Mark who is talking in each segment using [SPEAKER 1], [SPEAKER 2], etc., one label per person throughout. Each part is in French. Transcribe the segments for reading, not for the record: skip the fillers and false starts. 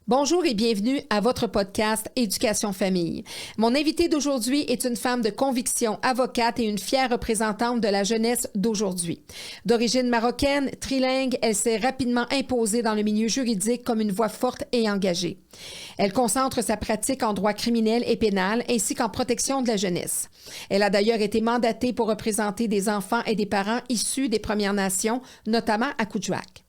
[SPEAKER 1] Bonjour et bienvenue à votre podcast Éducation Famille. Mon invitée d'aujourd'hui est une femme de conviction, avocate et une fière représentante de la jeunesse d'aujourd'hui. D'origine marocaine, trilingue, elle s'est rapidement imposée dans le milieu juridique comme une voix forte et engagée. Elle concentre sa pratique en droit criminel et pénal ainsi qu'en protection de la jeunesse. Elle a d'ailleurs été mandatée pour représenter des enfants et des parents issus des Premières Nations, notamment à Kuujjuaq.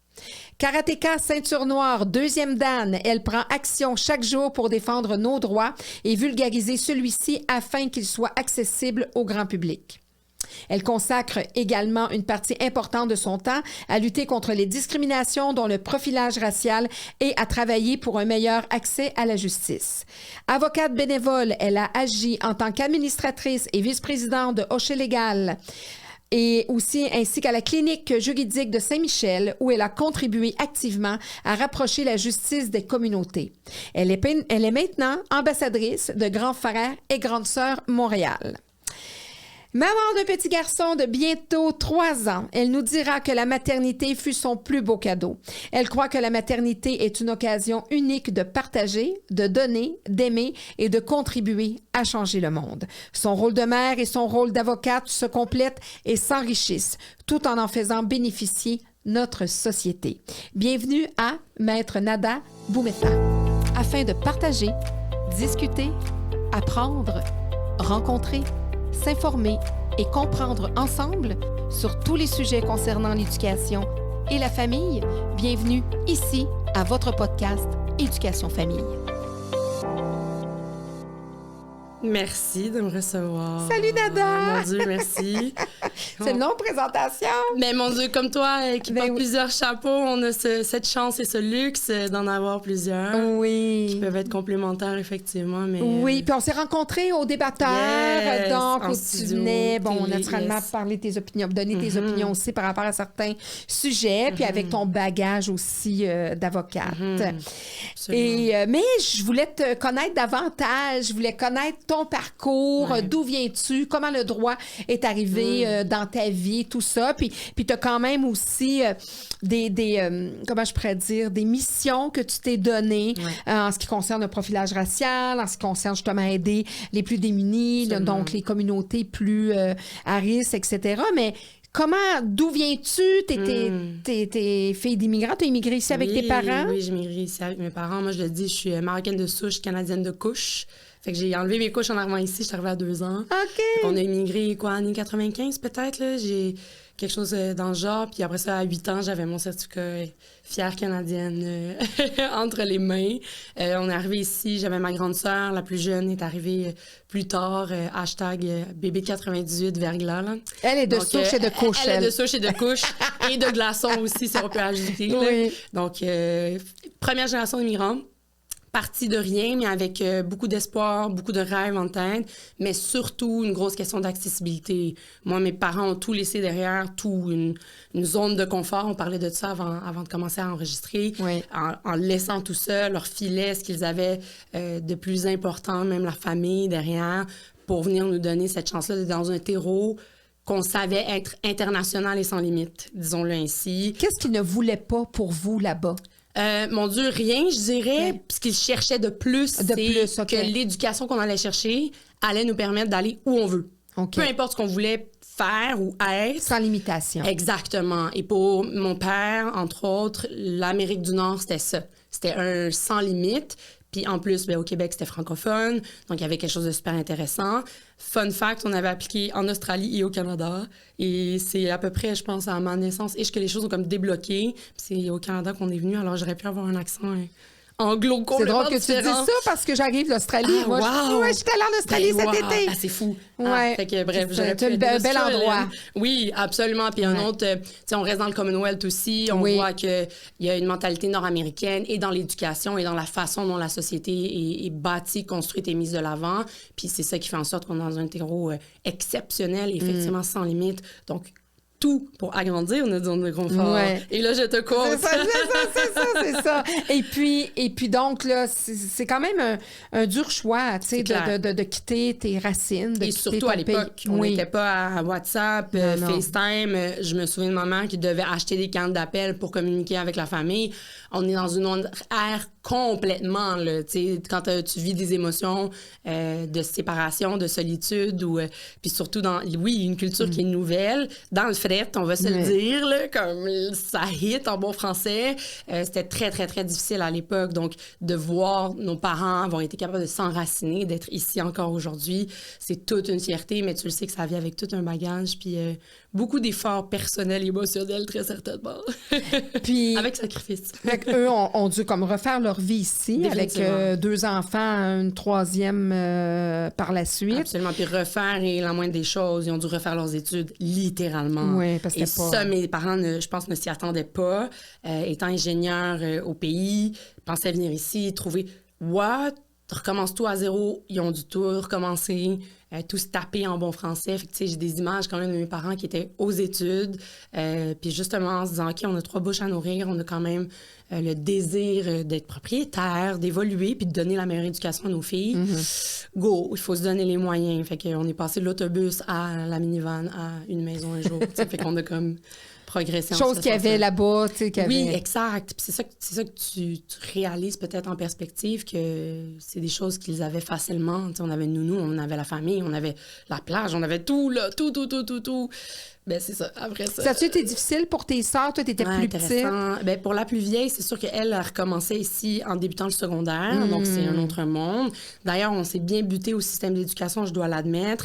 [SPEAKER 1] Karatéka ceinture noire, deuxième dan, elle prend action chaque jour pour défendre nos droits et vulgariser celui-ci afin qu'il soit accessible au grand public. Elle consacre également une partie importante de son temps à lutter contre les discriminations, dont le profilage racial, et à travailler pour un meilleur accès à la justice. Avocate bénévole, elle a agi en tant qu'administratrice et vice-présidente de Hocher Légal, et aussi ainsi qu'à la clinique juridique de Saint-Michel, où elle a contribué activement à rapprocher la justice des communautés. Elle est maintenant ambassadrice de Grand Frère et Grande Sœur Montréal. Maman d'un petit garçon de bientôt 3 ans, elle nous dira que la maternité fut son plus beau cadeau. Elle croit que la maternité est une occasion unique de partager, de donner, d'aimer et de contribuer à changer le monde. Son rôle de mère et son rôle d'avocate se complètent et s'enrichissent, tout en faisant bénéficier notre société. Bienvenue à Maître Nada Boumetta, afin de partager, discuter, apprendre, rencontrer, s'informer et comprendre ensemble sur tous les sujets concernant l'éducation et la famille. Bienvenue ici à votre podcast Éducation Famille.
[SPEAKER 2] Merci de me recevoir.
[SPEAKER 1] Salut Nada!
[SPEAKER 2] Mon Dieu, merci.
[SPEAKER 1] C'est une longue présentation.
[SPEAKER 2] Mais mon Dieu, comme toi, qui porte
[SPEAKER 1] oui.
[SPEAKER 2] plusieurs chapeaux, on a cette chance et ce luxe d'en avoir plusieurs.
[SPEAKER 1] Oui.
[SPEAKER 2] Qui peuvent être complémentaires, effectivement. Mais,
[SPEAKER 1] oui, puis on s'est rencontrés au débatteur,
[SPEAKER 2] yes,
[SPEAKER 1] donc où tu
[SPEAKER 2] studio,
[SPEAKER 1] venais, bon,
[SPEAKER 2] télé,
[SPEAKER 1] naturellement,
[SPEAKER 2] yes.
[SPEAKER 1] parler tes opinions, donner tes opinions aussi par rapport à certains sujets, puis avec ton bagage aussi d'avocate. Et, mais je voulais te connaître davantage, je voulais connaître ton parcours, d'où viens-tu, comment le droit est arrivé dans ta vie, tout ça. Puis tu as quand même aussi comment je pourrais dire, des missions que tu t'es données en ce qui concerne le profilage racial, en ce qui concerne justement aider les plus démunis, donc les communautés plus à risque, etc. Mais d'où viens-tu? T'es fille d'immigrants, t'as immigré ici avec tes parents?
[SPEAKER 2] Oui, j'ai immigré ici avec mes parents. Moi, je le dis, je suis marocaine de souche, canadienne de couche. Fait que j'ai enlevé mes couches en arrivant ici, je suis arrivée à 2 ans.
[SPEAKER 1] OK.
[SPEAKER 2] On a immigré, années 95 peut-être, là. J'ai quelque chose dans le genre. Puis après ça, à 8 ans, j'avais mon certificat fière canadienne entre les mains. On est arrivé ici, j'avais ma grande sœur, la plus jeune, est arrivée plus tard, bébé de 98, verglas, là.
[SPEAKER 1] Elle est de souche et de couche.
[SPEAKER 2] Elle est de souche et de couche et de glaçons aussi, si on peut ajouter. Oui. Donc, première génération d'immigrants. Partie de rien, mais avec beaucoup d'espoir, beaucoup de rêves en tête, mais surtout une grosse question d'accessibilité. Moi, mes parents ont tout laissé derrière, une zone de confort. On parlait de ça avant de commencer à enregistrer. Oui. En laissant tout ça, leur filet, ce qu'ils avaient de plus important, même la famille derrière, pour venir nous donner cette chance-là d'être dans un terreau qu'on savait être international et sans limite, disons-le ainsi.
[SPEAKER 1] Qu'est-ce qu'ils ne voulaient pas pour vous là-bas?
[SPEAKER 2] Mon Dieu, rien, je dirais, ce qu'ils cherchaient de plus, que l'éducation qu'on allait chercher allait nous permettre d'aller où on veut. Peu importe ce qu'on voulait faire ou être.
[SPEAKER 1] Sans limitation.
[SPEAKER 2] Exactement. Et pour mon père, entre autres, l'Amérique du Nord, c'était ça. C'était un sans limite. Puis en plus, au Québec, c'était francophone. Donc, il y avait quelque chose de super intéressant. Fun fact, on avait appliqué en Australie et au Canada. Et c'est à peu près, je pense, à ma naissance, que les choses ont comme débloqué. Puis c'est au Canada qu'on est venu. Alors, j'aurais pu avoir un accent anglo complètement différent.
[SPEAKER 1] C'est drôle que tu dises ça parce que j'arrive d'Australie. Moi, je suis allée en Australie cet été.
[SPEAKER 2] Ah, c'est fou.
[SPEAKER 1] Ouais.
[SPEAKER 2] Fait que bref, j'aurais pu
[SPEAKER 1] un bel endroit.
[SPEAKER 2] Oui, absolument. Puis un autre, tu sais, on reste dans le Commonwealth aussi. On voit qu'il y a une mentalité nord-américaine et dans l'éducation et dans la façon dont la société est bâtie, construite et mise de l'avant. Puis c'est ça qui fait en sorte qu'on est dans un terreau exceptionnel, effectivement sans limite. Donc, tout pour agrandir notre zone de confort. Ouais. Et là, je te compte.
[SPEAKER 1] C'est ça. Et puis donc, là, c'est quand même un dur choix, tu sais, de quitter tes racines,
[SPEAKER 2] et surtout à l'époque, on n'était pas à WhatsApp, FaceTime. Je me souviens de maman qui devait acheter des cannes d'appel pour communiquer avec la famille. On est dans une ère complètement, là, tu sais, quand tu vis des émotions de séparation, de solitude, ou puis surtout dans, oui, une culture qui est nouvelle, dans le fret, on va se le dire, là, comme ça hit en bon français, c'était très, très, très difficile à l'époque, donc de voir nos parents avoir été capables de s'enraciner, d'être ici encore aujourd'hui, c'est toute une fierté, mais tu le sais que ça vient avec tout un bagage, puis beaucoup d'efforts personnels et émotionnels, très certainement. Puis, avec sacrifice.
[SPEAKER 1] Eux ont dû comme refaire leur vie ici, avec 2 enfants, une 3e par la suite.
[SPEAKER 2] Absolument. Puis refaire est la moindre des choses. Ils ont dû refaire leurs études, littéralement.
[SPEAKER 1] Oui, parce que
[SPEAKER 2] ça, mes parents, je pense, ne s'y attendaient pas. Étant ingénieurs au pays, pensaient venir ici, trouver « What? » Recommence tout à zéro. Ils ont dû tout recommencer, tout se taper en bon français. Fait que, tu sais, j'ai des images quand même de mes parents qui étaient aux études. Puis justement, en se disant, OK, on a 3 bouches à nourrir, on a quand même le désir d'être propriétaire, d'évoluer, puis de donner la meilleure éducation à nos filles. Go, il faut se donner les moyens. Fait qu'on est passé de l'autobus à la minivan à une maison un jour. Fait qu'on a comme... progresser.
[SPEAKER 1] Chose qu'il y avait là-bas, tu sais, qu'il y avait...
[SPEAKER 2] Oui, exact. Puis c'est ça que tu réalises peut-être en perspective, que c'est des choses qu'ils avaient facilement. Tu sais, on avait nounou, on avait la famille, on avait la plage, on avait tout, là, tout. Ben c'est ça, après ça...
[SPEAKER 1] Ça a-tu été difficile pour tes sœurs? Toi, t'étais plus petite.
[SPEAKER 2] Ben pour la plus vieille, c'est sûr qu'elle a recommencé ici en débutant le secondaire, donc c'est un autre monde. D'ailleurs, on s'est bien buté au système d'éducation, je dois l'admettre.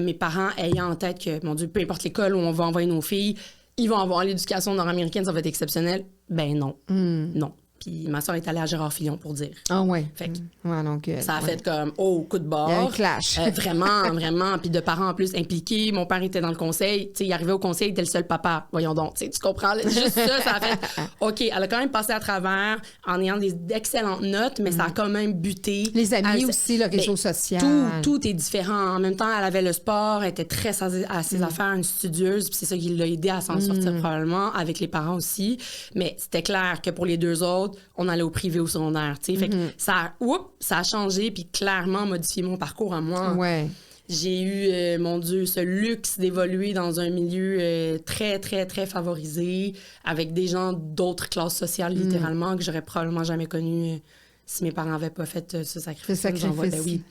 [SPEAKER 2] Mes parents ayant en tête que, mon Dieu, peu importe l'école où on va envoyer nos filles, ils vont avoir l'éducation nord-américaine, ça va être exceptionnel. Ben non, non. Puis ma soeur est allée à Gérard Fillon pour dire.
[SPEAKER 1] Ah ouais.
[SPEAKER 2] Fait que
[SPEAKER 1] donc,
[SPEAKER 2] ça a fait comme, coup de bord.
[SPEAKER 1] Il y a un clash.
[SPEAKER 2] Vraiment. Puis de parents en plus impliqués. Mon père était dans le conseil. Tu sais, il arrivait au conseil, il était le seul papa. Voyons donc, tu comprends? Juste ça a fait, OK, elle a quand même passé à travers en ayant d'excellentes notes, mais ça a quand même buté.
[SPEAKER 1] Les amis aussi, le réseau social.
[SPEAKER 2] Tout est différent. En même temps, elle avait le sport, elle était très à ses affaires, une studieuse, puis c'est ça qui l'a aidé à s'en sortir probablement, avec les parents aussi. Mais c'était clair que pour les 2 autres, on allait au privé au secondaire, tu sais. Fait que ça a changé, puis clairement modifié mon parcours à moi.
[SPEAKER 1] Ouais.
[SPEAKER 2] J'ai eu, mon Dieu, ce luxe d'évoluer dans un milieu très, très, très favorisé, avec des gens d'autres classes sociales, littéralement, que j'aurais probablement jamais connu si mes parents n'avaient pas fait ce sacrifice. Ben oui,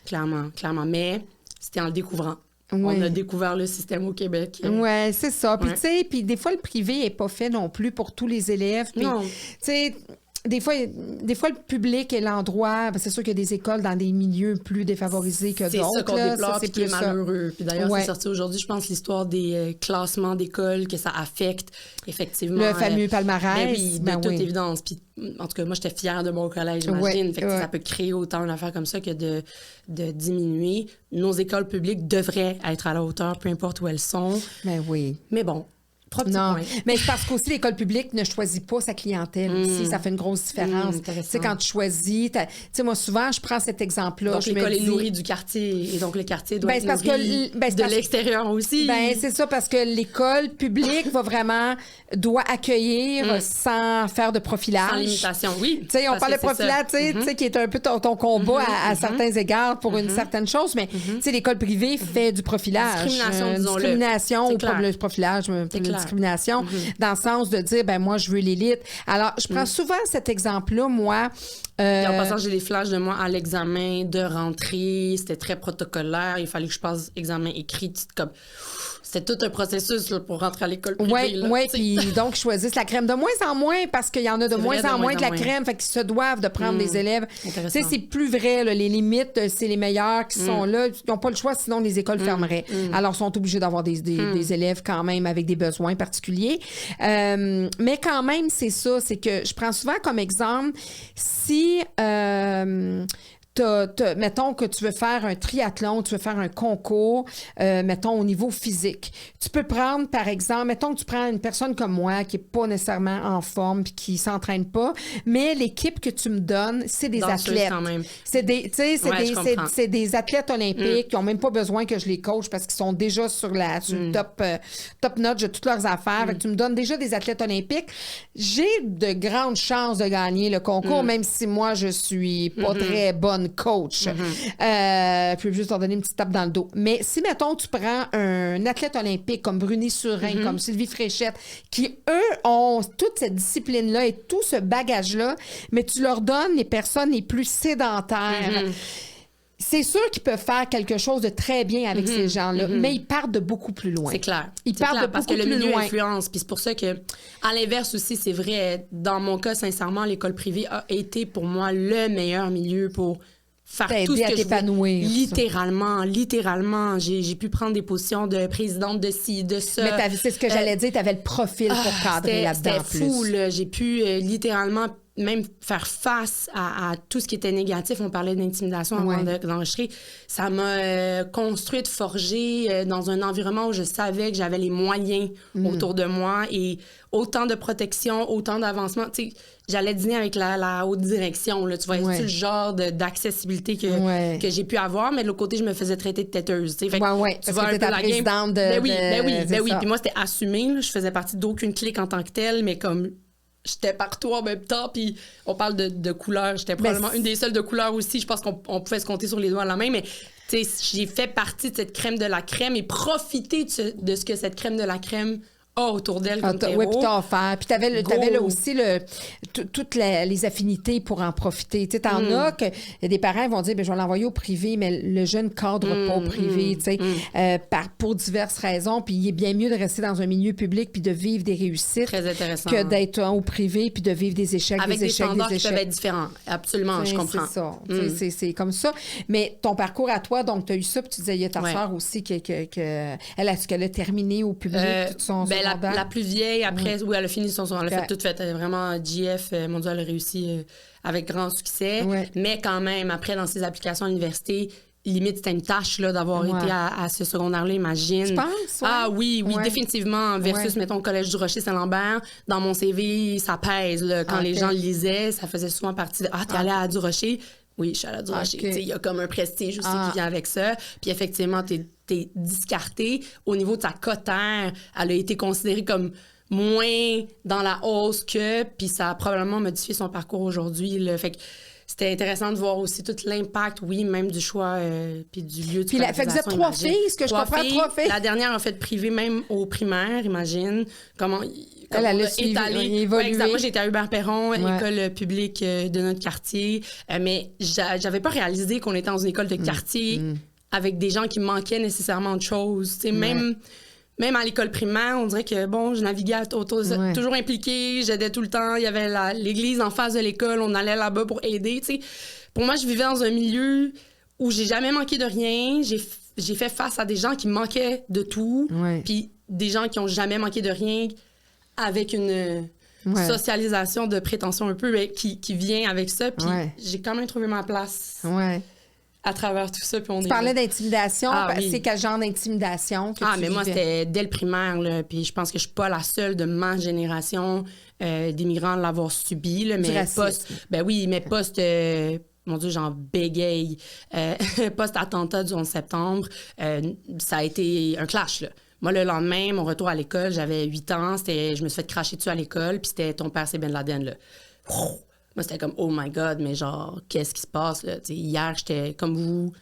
[SPEAKER 2] clairement. Mais c'était en le découvrant. Oui. On a découvert le système au Québec.
[SPEAKER 1] Oui, c'est ça. Puis, tu sais, puis des fois, le privé n'est pas fait non plus pour tous les élèves. Puis,
[SPEAKER 2] non.
[SPEAKER 1] Tu sais, des fois, le public est l'endroit... C'est sûr qu'il y a des écoles dans des milieux plus défavorisés que d'autres.
[SPEAKER 2] C'est ça qu'on déplore, c'est plus malheureux. Puis d'ailleurs,
[SPEAKER 1] c'est
[SPEAKER 2] sorti aujourd'hui, je pense, l'histoire des classements d'écoles, que ça affecte, effectivement.
[SPEAKER 1] Le fameux palmarès.
[SPEAKER 2] De toute évidence. Puis, en tout cas, moi, j'étais fière de mon collège, j'imagine. Fait que ça peut créer autant une affaire comme ça que de diminuer. Nos écoles publiques devraient être à la hauteur, peu importe où elles sont.
[SPEAKER 1] Ben oui.
[SPEAKER 2] Mais bon...
[SPEAKER 1] Non, mais c'est parce qu'aussi l'école publique ne choisit pas sa clientèle aussi. Ça fait une grosse différence. Tu sais, quand tu choisis... Tu sais, moi, souvent, je prends cet exemple-là.
[SPEAKER 2] Donc, l'école est nourrie du quartier. Et donc, le quartier doit être nourri de l'extérieur aussi.
[SPEAKER 1] Ben c'est ça, parce que l'école publique doit accueillir sans faire de profilage.
[SPEAKER 2] Sans limitation, oui.
[SPEAKER 1] Tu sais, on parle de profilage, tu sais, qui est un peu ton combat à certains égards pour une certaine chose, mais tu sais, l'école privée fait du profilage.
[SPEAKER 2] Discrimination,
[SPEAKER 1] ou le profilage, discrimination, dans le sens de dire, ben moi, je veux l'élite. Alors, je prends souvent cet exemple-là, moi.
[SPEAKER 2] Et en passant, j'ai des flashs de moi à l'examen de rentrée. C'était très protocolaire. Il fallait que je passe examen écrit. Comme... C'était tout un processus là, pour rentrer à l'école privée.
[SPEAKER 1] Oui, puis donc, ils choisissent la crème de moins en moins parce qu'il y en a de moins en moins de la crème. Fait qu'ils se doivent de prendre des élèves. Tu sais, c'est plus vrai. Là, les limites, c'est les meilleurs qui sont là. Ils n'ont pas le choix, sinon les écoles fermeraient. Alors, ils sont obligés d'avoir des élèves quand même avec des besoins particuliers. Mais quand même, c'est ça. C'est que je prends souvent comme exemple, si... mettons que tu veux faire un triathlon, tu veux faire un concours, mettons au niveau physique. Tu peux prendre, par exemple, mettons que tu prends une personne comme moi qui n'est pas nécessairement en forme puis qui ne s'entraîne pas, mais l'équipe que tu me donnes, c'est des athlètes. Quand même. C'est des athlètes olympiques qui n'ont même pas besoin que je les coach parce qu'ils sont déjà sur le top notch de toutes leurs affaires. Fait que tu me donnes déjà des athlètes olympiques. J'ai de grandes chances de gagner le concours, même si moi, je suis pas très bonne bonne coach. Puis juste leur donner une petite tape dans le dos. Mais si, mettons, tu prends un athlète olympique comme Bruni Surin, comme Sylvie Fréchette, qui, eux, ont toute cette discipline-là et tout ce bagage-là, mais tu leur donnes les personnes les plus sédentaires. C'est sûr qu'ils peuvent faire quelque chose de très bien avec ces gens-là, mais ils partent de beaucoup plus loin.
[SPEAKER 2] C'est clair.
[SPEAKER 1] Ils partent de
[SPEAKER 2] parce
[SPEAKER 1] beaucoup
[SPEAKER 2] que
[SPEAKER 1] plus
[SPEAKER 2] le milieu
[SPEAKER 1] loin.
[SPEAKER 2] influence. Puis c'est pour ça que, à l'inverse aussi, c'est vrai, dans mon cas, sincèrement, l'école privée a été pour moi le meilleur milieu pour faire tout ce que je voulais. Littéralement. J'ai pu prendre des positions de présidente de ci, de ça.
[SPEAKER 1] Mais c'est ce que j'allais dire, tu avais le profil pour cadrer là-dedans.
[SPEAKER 2] C'était fou, là. J'ai pu littéralement même faire face à tout ce qui était négatif. On parlait d'intimidation avant d'enregistrer. Ça m'a construite, forgée dans un environnement où je savais que j'avais les moyens autour de moi et autant de protection, autant d'avancement. Tu sais, j'allais dîner avec la haute direction. Là, tu vois, c'est le genre d'accessibilité que j'ai pu avoir, mais de l'autre côté, je me faisais traiter de têteuse. Tu sais, fait
[SPEAKER 1] parce que t'étais la présidente de...
[SPEAKER 2] Ben oui. Puis moi, c'était assumé. Là. Je faisais partie d'aucune clique en tant que telle, mais comme... J'étais partout en même temps, puis on parle de couleur. J'étais probablement une des seules de couleur aussi. Je pense qu'on pouvait se compter sur les doigts de la main, mais j'ai fait partie de cette crème de la crème et profiter de ce que cette crème de la crème a autour d'elle comme terreau.
[SPEAKER 1] Oui, puis t'as offert. Puis t'avais là aussi toutes les affinités pour en profiter. Tu sais, t'en as que des parents vont dire, je vais l'envoyer au privé, mais le jeune cadre pas au privé, tu sais, pour diverses raisons. Puis il est bien mieux de rester dans un milieu public puis de vivre des réussites
[SPEAKER 2] très intéressant,
[SPEAKER 1] que d'être au privé puis de vivre des échecs,
[SPEAKER 2] avec
[SPEAKER 1] des échecs,
[SPEAKER 2] standards
[SPEAKER 1] des échecs.
[SPEAKER 2] qui peuvent être différents. Absolument, je comprends.
[SPEAKER 1] C'est ça. C'est comme ça. Mais ton parcours à toi, donc tu as eu ça, puis tu disais, il y a ta soeur aussi est-ce qu'elle a terminé au public tout son
[SPEAKER 2] la plus vieille, après, oui, elle a fini son secondaire. Elle a fait tout fait. Vraiment, GF, mon Dieu, elle a réussi avec grand succès. Mais quand même, après, dans ses applications à l'université, limite, c'était une tâche là, d'avoir été à ce secondaire-là, imagine.
[SPEAKER 1] Tu penses?
[SPEAKER 2] Ah oui, définitivement. Versus, mettons, au Collège du Rocher-Saint-Lambert, dans mon CV, ça pèse. Là, quand les gens le lisaient, ça faisait souvent partie de « Ah, t'es allée à du Rocher? » Oui, je suis allée à du Rocher. Il y a comme un prestige aussi qui vient avec ça. Puis effectivement, t'es discartée. Au niveau de sa cotère, elle a été considérée comme moins dans la hausse que, puis ça a probablement modifié son parcours aujourd'hui. Fait que c'était intéressant de voir aussi tout l'impact, même du choix puis du lieu de scolarisation.
[SPEAKER 1] Puis vous êtes 3 filles, ce que je comprends, 3 filles.
[SPEAKER 2] La dernière a fait privé même au primaire, imagine. Comment
[SPEAKER 1] elle a étalé.
[SPEAKER 2] Moi, j'étais à Hubert-Perron, école publique de notre quartier. Mais j'avais pas réalisé qu'on était dans une école de quartier avec des gens qui manquaient nécessairement de choses. Même à l'école primaire, on dirait que, je naviguais toujours impliquée, j'aidais tout le temps. Il y avait l'église en face de l'école, on allait là-bas pour aider. T'sais. Pour moi, je vivais dans un milieu où j'ai jamais manqué de rien. J'ai fait face à des gens qui manquaient de tout, puis des gens qui ont jamais manqué de rien avec une socialisation de prétention un peu qui vient avec ça. Puis j'ai quand même trouvé ma place. À travers tout ça. Puis
[SPEAKER 1] tu parlais d'intimidation. C'est quel genre d'intimidation que tu
[SPEAKER 2] mais
[SPEAKER 1] vivais?
[SPEAKER 2] Moi, c'était dès le primaire. Là, puis je pense que je suis pas la seule de ma génération d'immigrants de l'avoir subi. Là, mais post... mon Dieu, j'en bégaye. Post-attentat du 11 septembre, ça a été un clash, là. Moi, le lendemain, mon retour à l'école, j'avais 8 ans. Je me suis fait cracher dessus à l'école. Puis c'était ton père, c'est Ben Laden, là. Moi, c'était comme, oh my God, mais genre, qu'est-ce qui se passe, là? T'sais, hier, j'étais comme vous,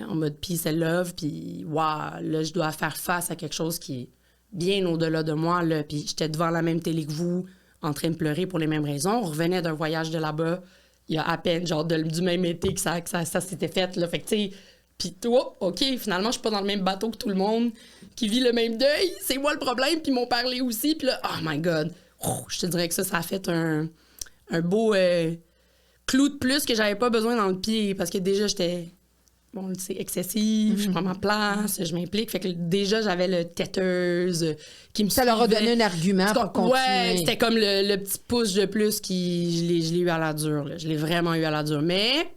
[SPEAKER 2] en mode peace and love, puis waouh, là, je dois faire face à quelque chose qui est bien au-delà de moi, là. Puis j'étais devant la même télé que vous, en train de pleurer pour les mêmes raisons. On revenait d'un voyage de là-bas, il y a à peine, genre, du même été que ça s'était fait, là. Fait que, tu sais, puis toi, OK, finalement, je suis pas dans le même bateau que tout le monde qui vit le même deuil. C'est moi le problème, puis mon père l'est aussi. Puis là, oh my God, je te dirais que ça a fait un beau clou de plus que j'avais pas besoin dans le pied parce que déjà j'étais excessif, je prends ma place, je m'implique, fait que déjà j'avais le têteuse qui me
[SPEAKER 1] ça leur a donné un argument pour continuer.
[SPEAKER 2] C'était comme le petit pouce de plus qui je l'ai eu à la dure, là. Je l'ai vraiment eu à la dure, mais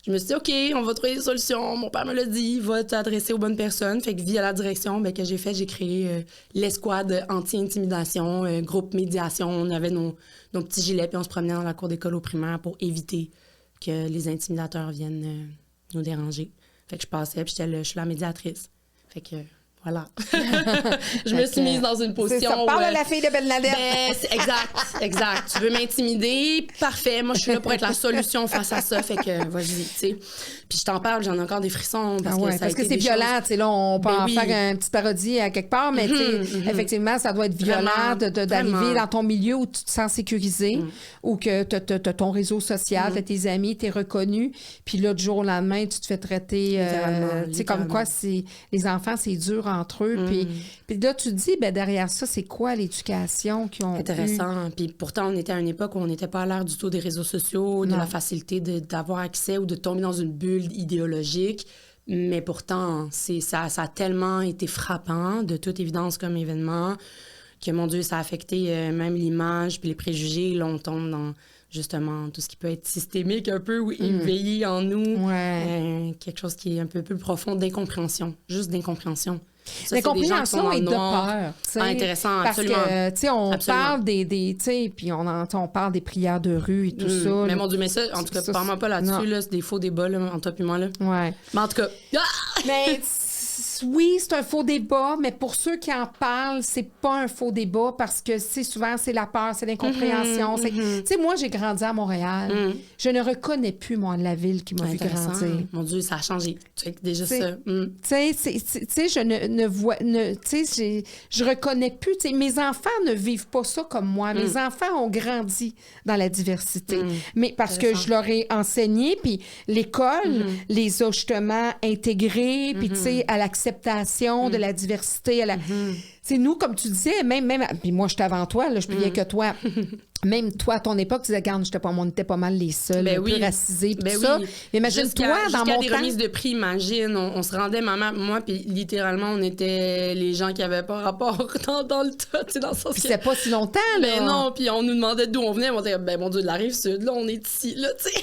[SPEAKER 2] je me suis dit, OK, on va trouver des solutions. Mon père me l'a dit, va t'adresser aux bonnes personnes. Fait que via la direction que j'ai faite, j'ai créé l'escouade anti-intimidation, groupe médiation. On avait nos petits gilets, puis on se promenait dans la cour d'école au primaire pour éviter que les intimidateurs viennent nous déranger. Fait que je passais, puis je suis la médiatrice. Fait que Voilà. Je me suis mise dans une position
[SPEAKER 1] ça, parle à la fille de Ben Laden.
[SPEAKER 2] Exact. Tu veux m'intimider? Parfait. Moi, je suis là pour être la solution face à ça. Fait que, vas-y, tu sais. Puis je t'en parle, j'en ai encore des frissons. Parce que
[SPEAKER 1] c'est violent. Tu sais, là, on peut en faire une petite parodie à quelque part, mais effectivement, ça doit être violent d'arriver dans ton milieu où tu te sens sécurisé, ou que tu as ton réseau social, tu as tes amis, tu es reconnu. Puis là, du jour au lendemain, tu te fais traiter. Tu sais, comme quoi, les enfants, c'est dur entre eux. Puis là, tu te dis, ben derrière ça, c'est quoi l'éducation qu'ils ont
[SPEAKER 2] Intéressant. Puis pourtant, on était à une époque où on n'était pas à l'ère du tout des réseaux sociaux, de la facilité d'avoir accès ou de tomber dans une bulle idéologique. Mais pourtant, ça a tellement été frappant, de toute évidence, comme événement, que, mon Dieu, ça a affecté même l'image puis les préjugés. Là, on tombe dans, justement, tout ce qui peut être systémique un peu ou éveillé en nous. Quelque chose qui est un peu plus profond d'incompréhension, juste d'incompréhension.
[SPEAKER 1] L'incompréhension et de peur.
[SPEAKER 2] Intéressant,
[SPEAKER 1] parce
[SPEAKER 2] absolument.
[SPEAKER 1] Parce que, tu sais, on parle tu sais, puis on parle des prières de rue et tout ça.
[SPEAKER 2] Mais mon Dieu, mais ça, en tout cas, parle-moi pas là-dessus, là, c'est des faux débats, là, entre toi et moi, là.
[SPEAKER 1] Ouais.
[SPEAKER 2] Mais en tout cas...
[SPEAKER 1] Mais oui, c'est un faux débat, mais pour ceux qui en parlent, c'est pas un faux débat parce que souvent, c'est la peur, c'est l'incompréhension. Tu sais, moi, j'ai grandi à Montréal. Je ne reconnais plus, moi, la ville qui m'a vu grandir.
[SPEAKER 2] Mon Dieu, ça a changé. Tu sais, déjà ça.
[SPEAKER 1] Tu sais, je ne vois... Tu sais, je reconnais plus... Tu sais, mes enfants ne vivent pas ça comme moi. Mes enfants ont grandi dans la diversité. Mais parce que je leur ai enseigné, puis l'école les a justement intégrés, puis tu sais, à l'acceptation de la diversité. C'est nous, comme tu disais, même puis moi, j'étais avant toi, là, je suis plus vieille que toi. Même toi, à ton époque, tu disais, regarde, on était pas mal les seuls, un peu racisés, puis tout ça. Mais imagine-toi, dans mon
[SPEAKER 2] des
[SPEAKER 1] temps...
[SPEAKER 2] remises de prix, imagine, on se rendait, moi, puis littéralement, on était les gens qui avaient pas rapport dans le tas, tu sais, dans le sens que...
[SPEAKER 1] C'était pas si longtemps, là.
[SPEAKER 2] Ben non, puis on nous demandait d'où on venait, on disait, ben mon Dieu, de la Rive-Sud, là, on est ici, là, tu sais.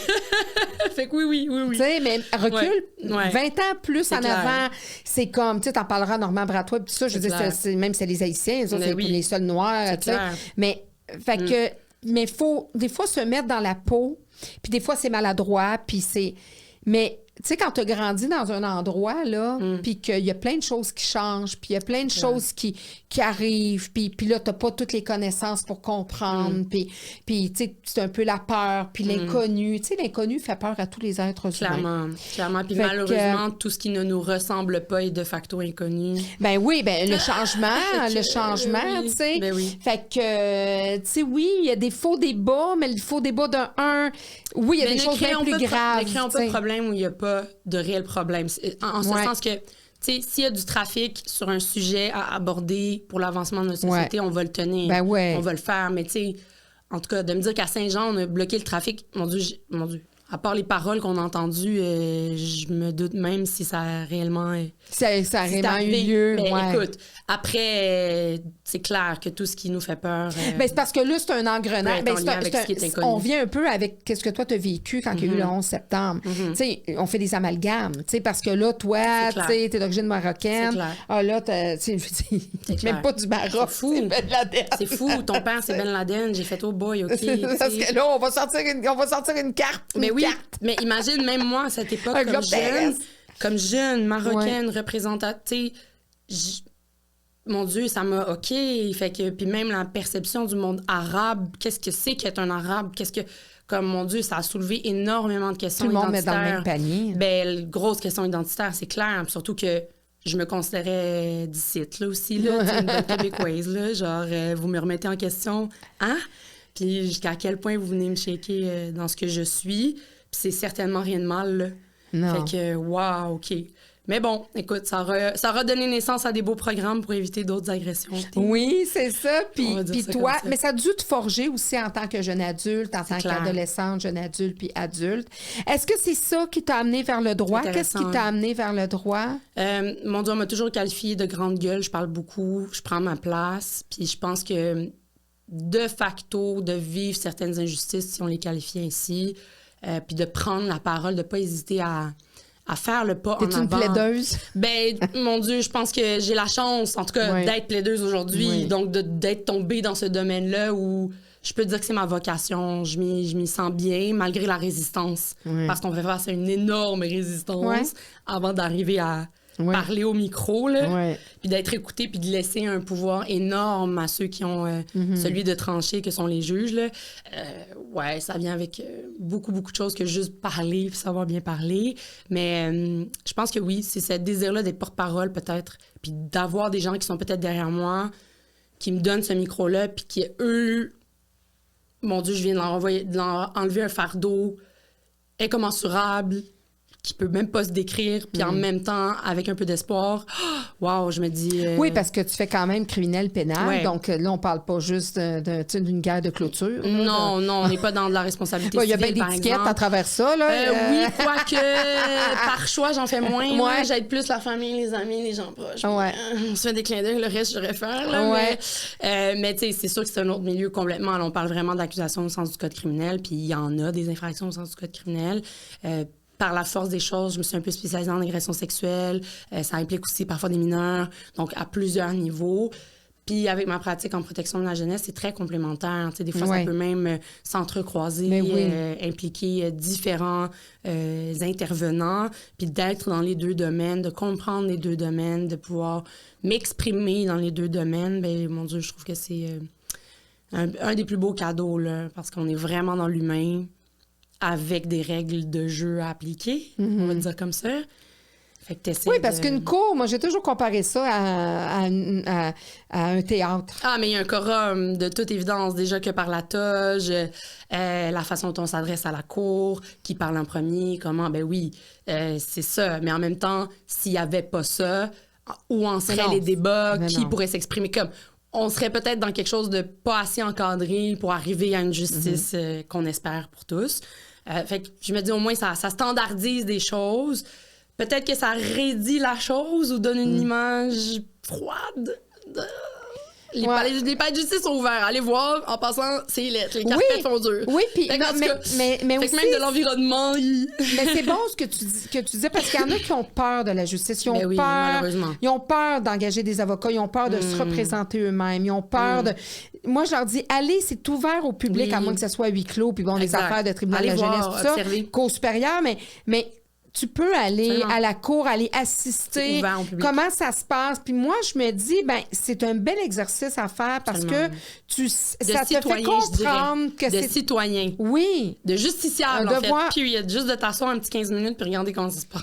[SPEAKER 2] Fait que oui.
[SPEAKER 1] Tu sais, mais recule, 20 ans plus en avant, c'est comme, tu sais, t'en parleras Normand Bratois, puis ça, je veux dire, même c'est les Haïtiens, c'est les seuls noirs, tu sais. Mais, fait que... Mais faut des fois se mettre dans la peau, puis des fois c'est maladroit, puis c'est... Mais tu sais, quand tu as grandi dans un endroit, là, puis qu'il y a plein de choses qui changent, puis il y a plein de choses qui arrivent, puis là, tu n'as pas toutes les connaissances pour comprendre, puis tu sais, c'est un peu la peur, puis l'inconnu. Tu sais, l'inconnu fait peur à tous les êtres humains.
[SPEAKER 2] Clairement. Puis malheureusement, tout ce qui ne nous ressemble pas est de facto inconnu.
[SPEAKER 1] Ben oui, le changement, tu sais.
[SPEAKER 2] Ben oui.
[SPEAKER 1] Fait que, tu sais, oui, il y a des faux débats, mais le faux débat oui, il y a des choses bien plus graves.
[SPEAKER 2] Ne créons pas de problème où il n'y a pas de réel problème. En ce sens que, tu sais, s'il y a du trafic sur un sujet à aborder pour l'avancement de notre société, on va le tenir.
[SPEAKER 1] Ben ouais.
[SPEAKER 2] On va le faire. Mais tu sais, en tout cas, de me dire qu'à Saint-Jean, on a bloqué le trafic, mon Dieu. À part les paroles qu'on a entendues, je me doute même si ça a réellement...
[SPEAKER 1] Ça a réellement eu lieu.
[SPEAKER 2] Mais écoute, après, c'est clair que tout ce qui nous fait peur...
[SPEAKER 1] c'est parce que là, c'est un engrenage.
[SPEAKER 2] On
[SPEAKER 1] vient un peu avec ce que toi, tu as vécu quand il y a eu le 11 septembre. Tu sais, on fait des amalgames. Tu sais, parce que là, toi, tu sais, t'es d'origine marocaine. Ah là, tu sais, même pas du Maroc.
[SPEAKER 2] C'est fou.
[SPEAKER 1] C'est Ben Laden.
[SPEAKER 2] C'est fou. Ton père, c'est Ben Laden. J'ai fait, oh boy, OK.
[SPEAKER 1] Parce que là, on va sortir une carte.
[SPEAKER 2] Mais oui, mais imagine, même moi, à cette époque, comme jeune, marocaine, représentative, mon Dieu, ça m'a OK. Fait que, puis même la perception du monde arabe, qu'est-ce que c'est qu'être un arabe? Comme, mon Dieu, ça a soulevé énormément de questions identitaires.
[SPEAKER 1] Tout le monde met dans le même panier.
[SPEAKER 2] Ben, grosse question identitaire, c'est clair. Surtout que je me considérais d'ici, là aussi, là, une bonne québécoise, là. Genre, vous me remettez en question, hein? Puis jusqu'à quel point vous venez me shaker dans ce que je suis. Puis c'est certainement rien de mal, là.
[SPEAKER 1] Non.
[SPEAKER 2] Fait que, wow, OK. Mais bon, écoute, ça aura donné naissance à des beaux programmes pour éviter d'autres agressions.
[SPEAKER 1] Oui, c'est ça. Puis toi,
[SPEAKER 2] ça.
[SPEAKER 1] Mais ça a dû te forger aussi en tant que jeune adulte, en tant qu'adolescente, jeune adulte, puis adulte. Est-ce que c'est ça qui t'a amené vers le droit? Qu'est-ce qui t'a amené vers le droit?
[SPEAKER 2] Mon Dieu, on m'a toujours qualifiée de grande gueule. Je parle beaucoup, je prends ma place. Puis je pense que, de facto, de vivre certaines injustices, si on les qualifie ainsi, puis de prendre la parole, de ne pas hésiter à faire le pas en avant.
[SPEAKER 1] T'es une plaideuse?
[SPEAKER 2] Ben, mon Dieu, je pense que j'ai la chance, en tout cas, d'être plaideuse aujourd'hui. Donc, d'être tombée dans ce domaine-là où je peux dire que c'est ma vocation. Je m'y sens bien, malgré la résistance. Parce qu'on fait face à une énorme résistance avant d'arriver à parler au micro, là,
[SPEAKER 1] Ouais.
[SPEAKER 2] puis d'être écouté, puis de laisser un pouvoir énorme à ceux qui ont celui de trancher, que sont les juges. Là. Ouais, ça vient avec beaucoup, beaucoup de choses que juste parler, puis savoir bien parler. Mais je pense que oui, c'est ce désir-là d'être porte-parole, peut-être, puis d'avoir des gens qui sont peut-être derrière moi, qui me donnent ce micro-là, puis qui, eux, mon Dieu, je viens de leur enlever un fardeau incommensurable, qui peut même pas se décrire, puis en même temps, avec un peu d'espoir, wow, je me dis...
[SPEAKER 1] Oui, parce que tu fais quand même criminel pénal,
[SPEAKER 2] Ouais.
[SPEAKER 1] donc là, on parle pas juste d'une guerre de clôture.
[SPEAKER 2] Non, non, on n'est pas dans de la responsabilité
[SPEAKER 1] Il y a bien
[SPEAKER 2] civile, par
[SPEAKER 1] d'étiquettes
[SPEAKER 2] exemple.
[SPEAKER 1] à travers ça, là.
[SPEAKER 2] Oui, quoique par choix, j'en fais moins.
[SPEAKER 1] Ouais.
[SPEAKER 2] Moi, j'aide plus la famille, les amis, les gens proches.
[SPEAKER 1] Ouais.
[SPEAKER 2] On se fait des clins d'œil, le reste, je devrais faire. Là,
[SPEAKER 1] Ouais.
[SPEAKER 2] mais tu sais, c'est sûr que c'est un autre milieu complètement. Là, on parle vraiment d'accusations au sens du code criminel, puis il y en a des infractions au sens du code criminel. Par la force des choses, je me suis un peu spécialisée en agression sexuelle. Ça implique aussi parfois des mineurs, donc à plusieurs niveaux. Puis avec ma pratique en protection de la jeunesse, c'est très complémentaire. Tu sais, des fois,
[SPEAKER 1] Ouais.
[SPEAKER 2] ça peut même s'entrecroiser,
[SPEAKER 1] Mais oui.
[SPEAKER 2] impliquer différents intervenants, puis d'être dans les deux domaines, de comprendre les deux domaines, de pouvoir m'exprimer dans les deux domaines. Bien, mon Dieu, je trouve que c'est un des plus beaux cadeaux, là, parce qu'on est vraiment dans l'humain, avec des règles de jeu à appliquer, on va dire comme ça. Fait que t'essaies
[SPEAKER 1] Oui, parce qu'une cour, moi, j'ai toujours comparé ça à un théâtre.
[SPEAKER 2] Ah, mais il y a un quorum, de toute évidence, déjà que par la toge, la façon dont on s'adresse à la cour, qui parle en premier, comment, ben oui, c'est ça. Mais en même temps, s'il n'y avait pas ça, où en seraient les débats, qui pourrait s'exprimer comme... On serait peut-être dans quelque chose de pas assez encadré pour arriver à une justice qu'on espère pour tous. Fait que je me dis, au moins, ça standardise des choses. Peut-être que ça raidit la chose ou donne une image froide. Les palais de justice sont ouverts. Allez voir, en passant, c'est lettres. Les carpettes sont dures.
[SPEAKER 1] Oui, puis mais aussi...
[SPEAKER 2] même de l'environnement...
[SPEAKER 1] Mais c'est bon ce que tu disais, parce qu'il y en a qui ont peur de la justice. Ils ont peur,
[SPEAKER 2] malheureusement.
[SPEAKER 1] Ils ont peur d'engager des avocats. Ils ont peur de se représenter eux-mêmes. Ils ont peur de... Moi, je leur dis, allez, c'est ouvert au public, à moins que ce soit à huis clos, puis bon, les affaires de tribunal de la jeunesse, tout ça, cour supérieure, mais tu peux aller à la cour, aller assister. Comment ça se passe? Puis moi, je me dis, ben c'est un bel exercice à faire parce que ça te fait comprendre que c'est...
[SPEAKER 2] De citoyen.
[SPEAKER 1] Oui.
[SPEAKER 2] De justiciable, en fait, period. Juste de t'asseoir un petit 15 minutes puis regarder comment ça se passe.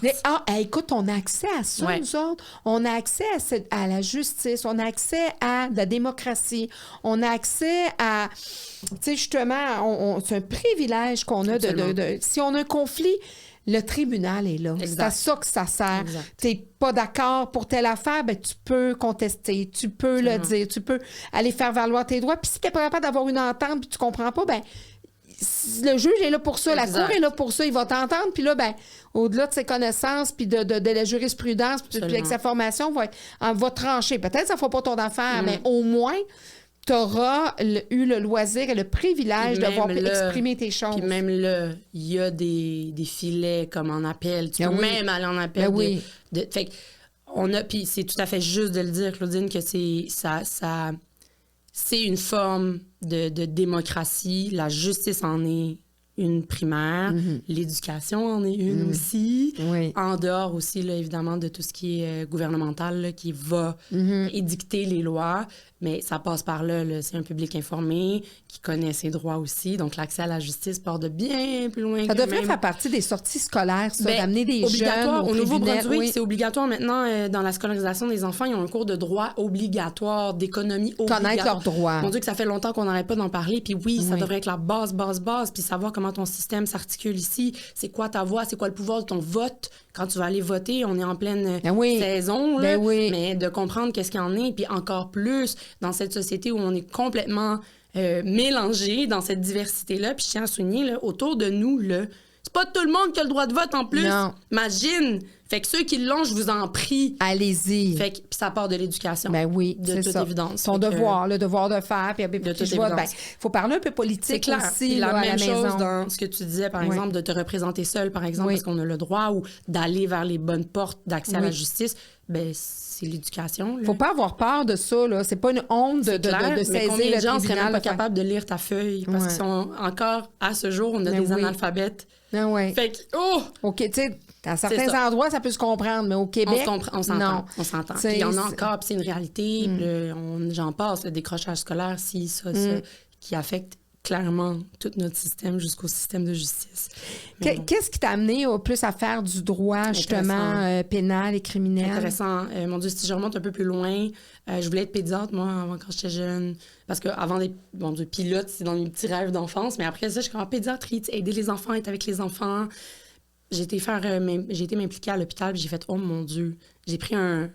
[SPEAKER 1] Écoute, on a accès à ça, nous autres. On a accès à la justice. On a accès à la démocratie. On a accès à... Tu sais, justement, c'est un privilège qu'on a de... Si on a un conflit... Le tribunal est là. C'est à ça que ça sert. Tu n'es pas d'accord pour telle affaire, ben, tu peux contester, tu peux le dire, tu peux aller faire valoir tes droits. Puis si tu n'es pas capable d'avoir une entente puis tu comprends pas, ben le juge est là pour ça, la cour est là pour ça, il va t'entendre. Puis là, ben au-delà de ses connaisses puis de la jurisprudence, puis avec sa formation, va trancher. Peut-être que ça ne fera pas ton affaire, mais au moins... tu auras eu le loisir et le privilège d'avoir pu exprimer tes choses.
[SPEAKER 2] Puis même là, il y a des filets comme en appel. Tu peux même aller en appel. Fait puis c'est tout à fait juste de le dire, Claudine, que c'est une forme de démocratie. La justice en est une primaire. L'éducation en est une aussi. En dehors aussi, là, évidemment, de tout ce qui est gouvernemental, là, qui va édicter les lois. Mais ça passe par là. C'est un public informé qui connaît ses droits aussi. Donc, l'accès à la justice part de bien plus loin.
[SPEAKER 1] Ça devrait faire partie des sorties scolaires, ça, d'amener des jeunes
[SPEAKER 2] au Nouveau-Brunswick, c'est obligatoire maintenant dans la scolarisation des enfants. Ils ont un cours de droit obligatoire, d'économie obligatoire.
[SPEAKER 1] Connaître leurs droits.
[SPEAKER 2] Mon Dieu, que ça fait longtemps qu'on n'arrête pas d'en parler. Puis ça devrait être la base. Puis savoir comment ton système s'articule ici. C'est quoi ta voix? C'est quoi le pouvoir de ton vote? Quand tu vas aller voter, on est en pleine saison. Là, mais de comprendre qu'est-ce qu'il y en est. Puis encore plus dans cette société où on est complètement mélangés dans cette diversité-là. Puis je tiens à souligner, là, autour de nous, là, c'est pas tout le monde qui a le droit de vote en plus. Non. Imagine! Fait que ceux qui l'ont, je vous en prie.
[SPEAKER 1] Allez-y.
[SPEAKER 2] Fait que puis ça part de l'éducation.
[SPEAKER 1] Ben oui,
[SPEAKER 2] de toute évidence.
[SPEAKER 1] Son devoir, le devoir de faire. Puis de toute évidence. Faut parler un peu politique aussi.
[SPEAKER 2] La même
[SPEAKER 1] chose
[SPEAKER 2] maison. Dans ce que tu disais, par exemple, de te représenter seul, par exemple, parce qu'on a le droit, ou d'aller vers les bonnes portes d'accès à la justice. Ben c'est l'éducation.
[SPEAKER 1] Faut pas avoir peur de ça, là. C'est pas une honte de saisir
[SPEAKER 2] combien
[SPEAKER 1] le
[SPEAKER 2] de gens seraient même pas
[SPEAKER 1] tribunal,
[SPEAKER 2] capables de lire ta feuille? Parce qu'ils sont encore, à ce jour, on a des analphabètes.
[SPEAKER 1] Fait
[SPEAKER 2] que,
[SPEAKER 1] OK, tu sais... Dans certains endroits, ça peut se comprendre, mais au Québec,
[SPEAKER 2] on s'entend. Puis il y en a encore, puis c'est une réalité. J'en passe, le décrochage scolaire, ça, qui affecte clairement tout notre système jusqu'au système de justice.
[SPEAKER 1] Qu'est-ce qui t'a amené au plus à faire du droit, justement, pénal et criminel?
[SPEAKER 2] Intéressant. Mon Dieu, si je remonte un peu plus loin, je voulais être pédiatre, moi, avant quand j'étais jeune. Parce qu'avant d'être, pilote, c'est dans mes petits rêves d'enfance. Mais après ça, je suis en pédiatrie, aider les enfants, être avec les enfants. J'ai été m'impliquer à l'hôpital, puis j'ai fait « Oh mon Dieu! » J'ai pris un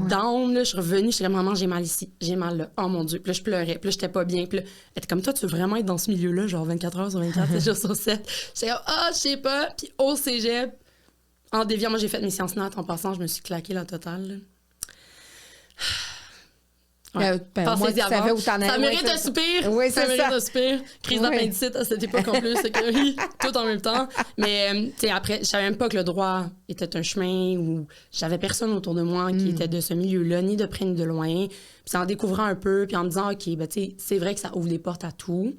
[SPEAKER 2] down, là, je suis revenue, je suis comme « Maman, j'ai mal ici, j'ai mal là, oh mon Dieu! » Puis là, je pleurais, puis là, j'étais pas bien. Puis là, elle était comme « Toi, tu veux vraiment être dans ce milieu-là, genre 24 heures sur 24, 7 jours sur 7? » J'étais comme « Ah, je sais pas! » Puis au cégep, en déviant, moi, j'ai fait mes sciences nat en passant, je me suis claqué la totale, là. Ouais.
[SPEAKER 1] Moi, tu savais où t'en allais.
[SPEAKER 2] Ça mérite un soupir.
[SPEAKER 1] Oui,
[SPEAKER 2] ça mérite un soupir. Crise d'appendicite à cette époque en plus, c'est que tout en même temps. Mais tu sais, après, je savais même pas que le droit était un chemin où j'avais personne autour de moi qui était de ce milieu-là, ni de près ni de loin. Puis c'est en découvrant un peu, puis en me disant, OK, ben tu sais, c'est vrai que ça ouvre des portes à tout.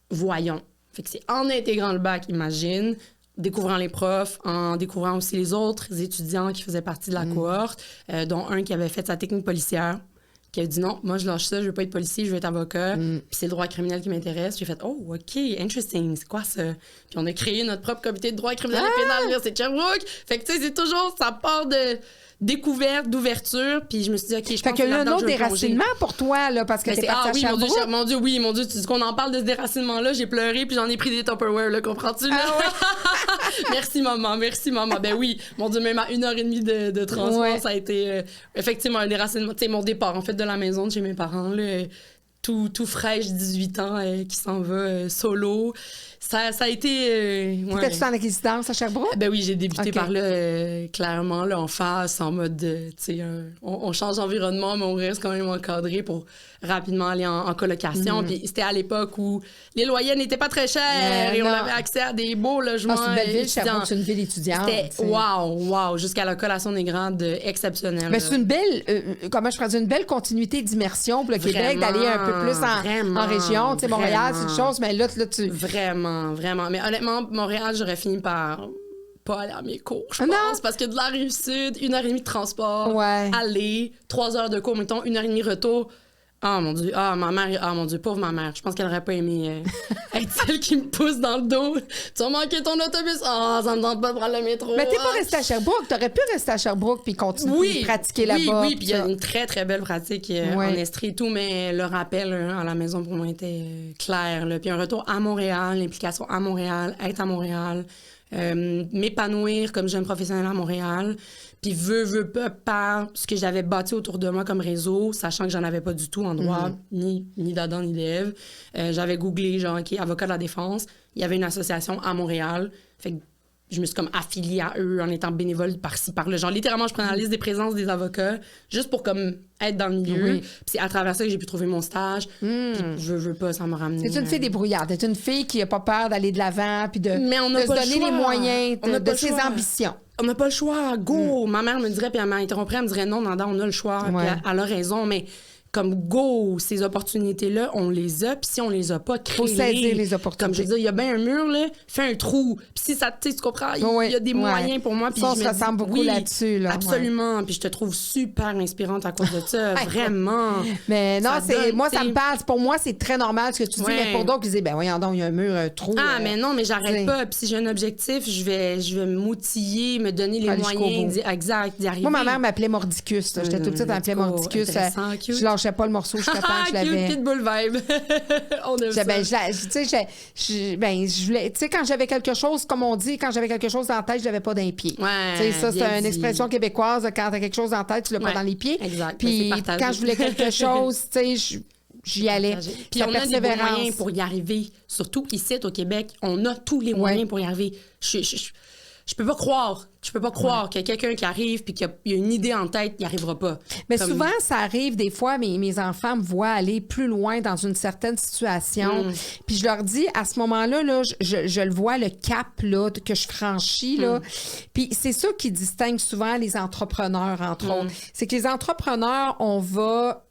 [SPEAKER 2] Voyons. Fait que c'est en intégrant le bac, imagine, découvrant les profs, en découvrant aussi les autres étudiants qui faisaient partie de la cohorte, dont un qui avait fait sa technique policière, qui a dit non, moi je lâche ça, je veux pas être policier, je veux être avocat, puis c'est le droit criminel qui m'intéresse. J'ai fait oh, OK, interesting, c'est quoi ça? Puis on a créé notre propre comité de droit criminel et pénal à l'Université de Sherbrooke. Fait que tu sais, c'est toujours, ça part de découverte, d'ouverture, puis je me suis dit OK, je pense que
[SPEAKER 1] là, un autre déracinement pour toi, là, parce que t'es partie à Sherbrooke.
[SPEAKER 2] Mon Dieu, tu dis qu'on en parle de ce déracinement-là, j'ai pleuré, puis j'en ai pris des Tupperware, là, comprends-tu? Là? Merci, maman. Ben oui, mon Dieu, même à 1h30 de transport, ça a été effectivement un déracinement. Tu sais, mon départ, en fait, de la maison de chez mes parents, là, tout fraîche, 18 ans, qui s'en va solo. Ça a été...
[SPEAKER 1] T'étais-tu en résidence à Sherbrooke?
[SPEAKER 2] Ben oui, j'ai débuté par là, clairement, là, en face, en mode, tu sais, on change d'environnement, mais on reste quand même encadré pour rapidement aller en colocation. Puis c'était à l'époque où les loyers n'étaient pas très chers et on avait accès à des beaux logements.
[SPEAKER 1] C'est une belle ville, Sherbrooke, c'est une ville étudiante.
[SPEAKER 2] C'était wow, jusqu'à la collation des grades exceptionnelle.
[SPEAKER 1] Mais c'est une belle, comment je pourrais dire, une belle continuité d'immersion pour le Québec, d'aller un peu plus en région. Tu sais, Montréal, c'est une chose, mais là tu...
[SPEAKER 2] Vraiment. Mais honnêtement, Montréal, j'aurais fini par pas aller à mes cours, je pense. Parce que de la Rive-Sud, 1h30 de transport, aller, 3 heures de cours, mettons, 1h30 retour. Ah, mon Dieu. Ah, ma mère. Ah, mon Dieu, pauvre ma mère. Je pense qu'elle aurait pas aimé être celle qui me pousse dans le dos. Tu as manqué ton autobus. Ah, ça me tente pas de prendre le métro.
[SPEAKER 1] Mais t'es pas resté à Sherbrooke. T'aurais pu rester à Sherbrooke puis continuer de pratiquer là-bas.
[SPEAKER 2] Oui, puis il y a une très, très belle pratique en Estrie et tout, mais le rappel à la maison pour moi était clair. Là. Puis un retour à Montréal, l'implication à Montréal, être à Montréal, m'épanouir comme jeune professionnelle à Montréal. Puis veux pas par ce que j'avais bâti autour de moi comme réseau, sachant que j'en avais pas du tout en droit, ni d'Adam ni d'Ève. J'avais googlé, genre, OK, avocat de la défense. Il y avait une association à Montréal. Fait que je me suis comme affiliée à eux en étant bénévole par-ci, par-là. Genre, littéralement, je prenais la liste des présences des avocats juste pour comme être dans le milieu. Puis c'est à travers ça que j'ai pu trouver mon stage. Puis je veux pas, ça m'a ramené.
[SPEAKER 1] C'est une fille débrouillarde. C'est une fille qui a pas peur d'aller de l'avant puis de se donner les moyens de ses ambitions.
[SPEAKER 2] On n'a pas le choix. Go! Ma mère me dirait, puis elle m'interromprait, elle me dirait non, Nanda, on a le choix. Puis elle a raison, mais comme go, ces opportunités-là, on les a, puis si on les a pas, créez-les.
[SPEAKER 1] Faut saisir les opportunités.
[SPEAKER 2] Comme je dis, il y a bien un mur, là, fais un trou. Puis si ça, tu comprends, il y a des moyens pour moi. Puis
[SPEAKER 1] ça, on se ressemble beaucoup là-dessus. Là,
[SPEAKER 2] absolument. Puis je te trouve super inspirante à cause de ça, vraiment.
[SPEAKER 1] Mais non, moi, ça me parle. Pour moi, c'est très normal ce que tu dis, mais pour d'autres, ils disent, ben voyons donc, il y a un mur, un trou.
[SPEAKER 2] Ah, mais non, mais j'arrête pas. Puis si j'ai un objectif, je vais m'outiller, me donner les moyens d'y arriver.
[SPEAKER 1] Moi, ma mère m'appelait Mordicus. J'étais toute petite, elle m'appelait Mordicus. Je lâchais pas le morceau jusqu'à temps que je l'avais.
[SPEAKER 2] Pitbull vibe. On aime ça.
[SPEAKER 1] Je voulais, tu sais, quand j'avais quelque chose, comme on dit, quand j'avais quelque chose dans la tête, je l'avais pas dans les pieds.
[SPEAKER 2] Ouais,
[SPEAKER 1] ça, c'est une expression québécoise. Quand t'as quelque chose dans la tête, tu l'as pas dans les pieds.
[SPEAKER 2] Exact.
[SPEAKER 1] Puis quand je voulais quelque chose, tu sais, j'y allais.
[SPEAKER 2] Puis on a des moyens pour y arriver. Surtout ici, au Québec, on a tous les moyens pour y arriver. Je peux pas croire qu'il y a quelqu'un qui arrive puis qu'il y a une idée en tête, il n'y arrivera pas.
[SPEAKER 1] Mais souvent, ça arrive des fois, mes enfants me voient aller plus loin dans une certaine situation. Puis je leur dis, à ce moment-là, là, je le vois, le cap là, que je franchis. Là. Puis c'est ça qui distingue souvent les entrepreneurs, entre autres. C'est que les entrepreneurs, on va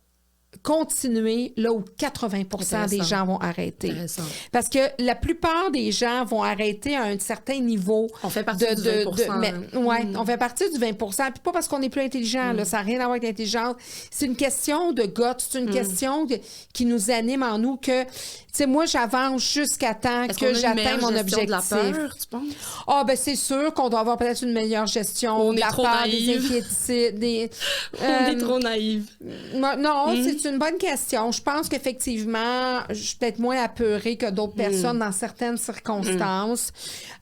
[SPEAKER 1] continuer là où 80% des gens vont arrêter. Parce que la plupart des gens vont arrêter à un certain niveau.
[SPEAKER 2] On fait partie du 20%.
[SPEAKER 1] On fait partie du 20%. Puis pas parce qu'on est plus intelligent, là, ça n'a rien à voir avec l'intelligence. C'est une question de guts, c'est une question qui nous anime en nous que, tu sais, moi, j'avance jusqu'à temps que j'atteigne mon objectif. De la peur, tu penses? Ah, ben c'est sûr qu'on doit avoir peut-être une meilleure gestion de la peur, des inquiétudes.
[SPEAKER 2] On est trop naïve.
[SPEAKER 1] Non, c'est une bonne question. Je pense qu'effectivement, je suis peut-être moins apeurée que d'autres personnes dans certaines circonstances.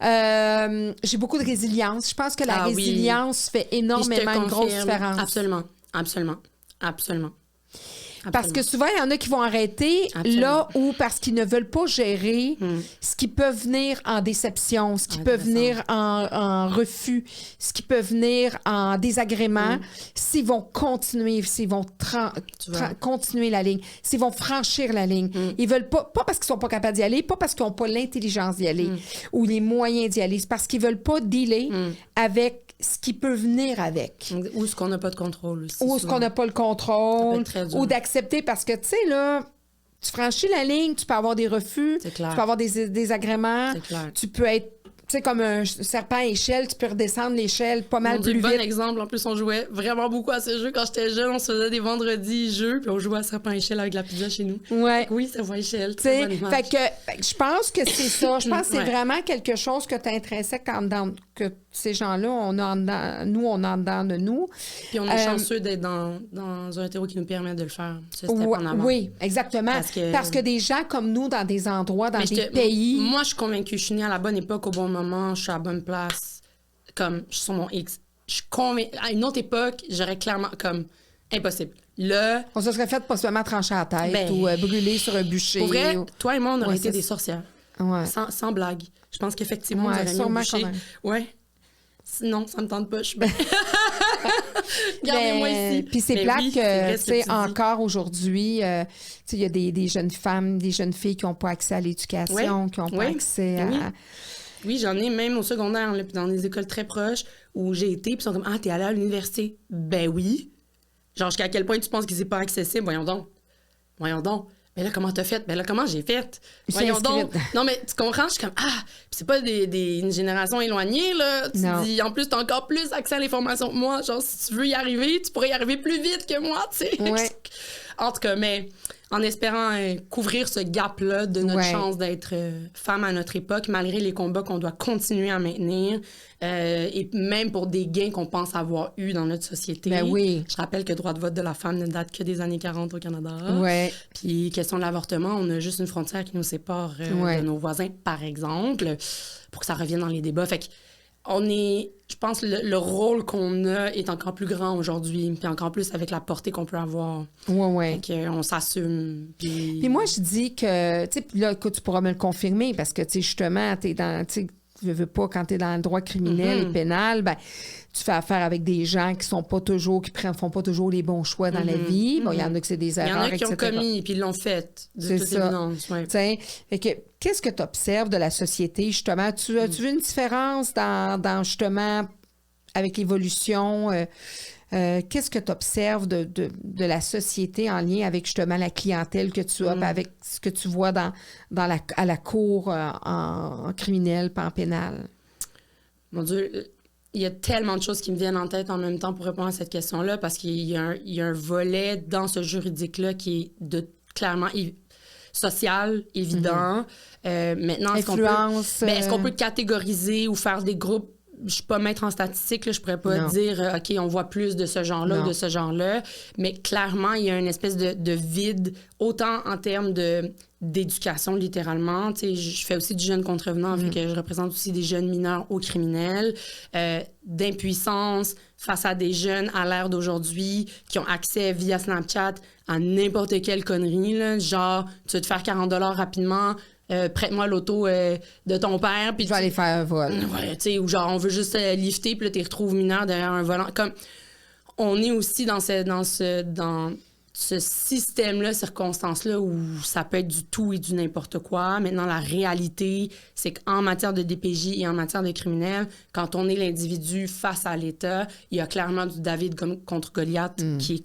[SPEAKER 1] J'ai beaucoup de résilience. Je pense que la résilience fait énormément une grosse différence.
[SPEAKER 2] Absolument, absolument, absolument.
[SPEAKER 1] Parce que souvent, il y en a qui vont arrêter là où, parce qu'ils ne veulent pas gérer ce qui peut venir en déception, ce qui peut venir en refus, ce qui peut venir en désagrément, s'ils vont continuer, s'ils vont continuer la ligne, s'ils vont franchir la ligne. Ils veulent pas parce qu'ils sont pas capables d'y aller, pas parce qu'ils n'ont pas l'intelligence d'y aller ou les moyens d'y aller, c'est parce qu'ils veulent pas dealer avec ce qui peut venir avec.
[SPEAKER 2] Ou ce qu'on n'a pas de contrôle aussi.
[SPEAKER 1] Ou ce qu'on n'a pas le contrôle. Ou d'accepter parce que, tu sais, là, tu franchis la ligne, tu peux avoir des refus, tu peux avoir des désagréments, tu peux être, tu sais, comme un serpent à échelle, tu peux redescendre l'échelle pas mal plus vite.
[SPEAKER 2] Bon exemple. En plus, on jouait vraiment beaucoup à ce jeu. Quand j'étais jeune, on se faisait des vendredis jeux, puis on jouait à serpent à échelle avec la pizza chez nous.
[SPEAKER 1] Ouais.
[SPEAKER 2] Oui, serpent à échelle.
[SPEAKER 1] Fait que je pense que c'est ça. Je pense que c'est vraiment quelque chose que tu as intrinsèque en dedans, que ces gens-là, on a en dedans de nous.
[SPEAKER 2] Puis on est chanceux d'être dans un hétéro qui nous permet de le faire, ce step en avant.
[SPEAKER 1] Oui, exactement. Parce que des gens comme nous, dans des endroits, dans des pays...
[SPEAKER 2] Moi, je suis convaincue, je suis née à la bonne époque, au bon moment, je suis à la bonne place, comme je suis sur mon X. Je suis convaincue... À une autre époque, j'aurais clairement... comme impossible. Là...
[SPEAKER 1] On se serait fait possiblement trancher la tête ou brûler sur un bûcher.
[SPEAKER 2] Pour vrai, toi et moi, on aurait été des sorcières.
[SPEAKER 1] Ouais.
[SPEAKER 2] Sans blague. Je pense qu'effectivement, on aurait mis au bûcher. Ouais. Non, ça me tente pas, je suis bien. Gardez-moi ici.
[SPEAKER 1] Puis c'est plate que, tu sais, encore aujourd'hui, tu sais, il y a des jeunes femmes, des jeunes filles qui n'ont pas accès à l'éducation, qui n'ont pas accès à...
[SPEAKER 2] Oui, j'en ai même au secondaire, là, puis dans des écoles très proches où j'ai été, puis ils sont comme « Ah, t'es allée à l'université? » Ben oui. Genre, jusqu'à quel point tu penses que c'est pas accessible? Voyons donc. Mais là, comment t'as fait? Ben là, comment j'ai fait? Voyons donc. Non, mais tu comprends? Je suis comme, puis c'est pas une génération éloignée, là. Tu dis, en plus, t'as encore plus accès à l'information que moi. Genre, si tu veux y arriver, tu pourrais y arriver plus vite que moi, tu sais.
[SPEAKER 1] Ouais.
[SPEAKER 2] En tout cas, mais en espérant couvrir ce gap-là de notre chance d'être femme à notre époque, malgré les combats qu'on doit continuer à maintenir, et même pour des gains qu'on pense avoir eus dans notre société.
[SPEAKER 1] Ben oui.
[SPEAKER 2] Je rappelle que le droit de vote de la femme ne date que des années 40 au Canada.
[SPEAKER 1] Ouais.
[SPEAKER 2] Puis, question de l'avortement, on a juste une frontière qui nous sépare de nos voisins, par exemple, pour que ça revienne dans les débats. Fait que je pense, le rôle qu'on a est encore plus grand aujourd'hui, puis encore plus avec la portée qu'on peut avoir.
[SPEAKER 1] Ouais.
[SPEAKER 2] Fait qu'on s'assume.
[SPEAKER 1] Puis moi, je dis que, tu sais, là, écoute, tu pourras me le confirmer, parce que, tu sais, justement, tu veux pas, quand tu es dans le droit criminel et pénal, ben, tu fais affaire avec des gens qui sont pas toujours, font pas toujours les bons choix dans la vie. Bon, il y en a que c'est des erreurs,
[SPEAKER 2] etc. Il y en a qui ont commis, puis ils l'ont fait, de toute évidence. Ouais.
[SPEAKER 1] Fait que, qu'est-ce que tu observes de la société, justement? As-tu vu une différence dans justement, avec l'évolution? Qu'est-ce que tu observes de la société en lien avec, justement, la clientèle que tu as, avec ce que tu vois à la cour en criminel, pas en pénal?
[SPEAKER 2] Mon Dieu, il y a tellement de choses qui me viennent en tête en même temps pour répondre à cette question-là, parce qu'il y a un volet dans ce juridique-là qui est clairement social, évident. Maintenant, est-ce qu'on peut catégoriser ou faire des groupes? Je suis pas maître en statistique, là, je pourrais pas dire OK, on voit plus de ce genre-là ou de ce genre-là, mais clairement, il y a une espèce de vide, autant en termes d'éducation, littéralement. Tu sais, je fais aussi du jeune contrevenant, fait que je représente aussi des jeunes mineurs ou criminels, d'impuissance face à des jeunes à l'ère d'aujourd'hui qui ont accès via Snapchat à n'importe quelle connerie, là, genre, tu veux te faire 40 $ rapidement, prête-moi l'auto de ton père. Puis
[SPEAKER 1] je vais aller faire un vol.
[SPEAKER 2] Ouais, tu sais, ou genre, on veut juste lifter, puis là, tu retrouves mineur derrière un volant. Comme, on est aussi dans ce système-là, circonstance-là, où ça peut être du tout et du n'importe quoi. Maintenant, la réalité, c'est qu'en matière de DPJ et en matière de criminel, quand on est l'individu face à l'État, il y a clairement du David contre Goliath qui est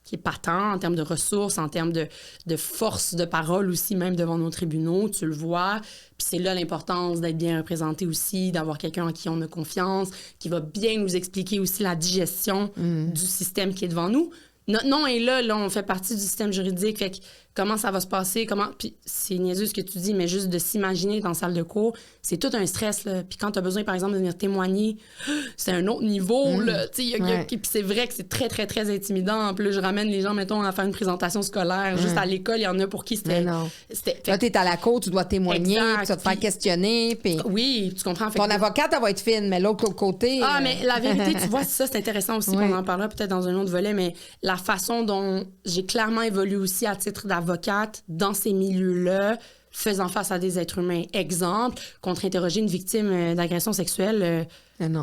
[SPEAKER 2] qui est patent en termes de ressources, en termes de force de parole aussi, même devant nos tribunaux, tu le vois. Puis c'est là l'importance d'être bien représenté aussi, d'avoir quelqu'un en qui on a confiance, qui va bien nous expliquer aussi la digestion du système qui est devant nous. Notre nom est là, on fait partie du système juridique. Fait que comment ça va se passer, puis c'est niaiseux ce que tu dis, mais juste de s'imaginer dans la salle de cours, c'est tout un stress, là. Puis quand tu as besoin, par exemple, de venir témoigner, c'est un autre niveau, là. Puis c'est vrai que c'est très, très, très intimidant. Puis là, je ramène les gens, mettons, à faire une présentation scolaire. Juste à l'école, il y en a pour qui c'était...
[SPEAKER 1] Là, t'es à la cour, tu dois témoigner, puis tu vas te faire questionner, puis...
[SPEAKER 2] Oui, tu comprends.
[SPEAKER 1] Ton avocate, elle va être fine, mais l'autre côté...
[SPEAKER 2] Ah, mais la vérité, tu vois, ça, c'est intéressant aussi, on en parlera peut-être dans un autre volet, mais la façon dont j'ai clairement évolué aussi à titre d'avocate dans ces milieux-là, faisant face à des êtres humains. Exemple, contre-interroger une victime d'agression sexuelle,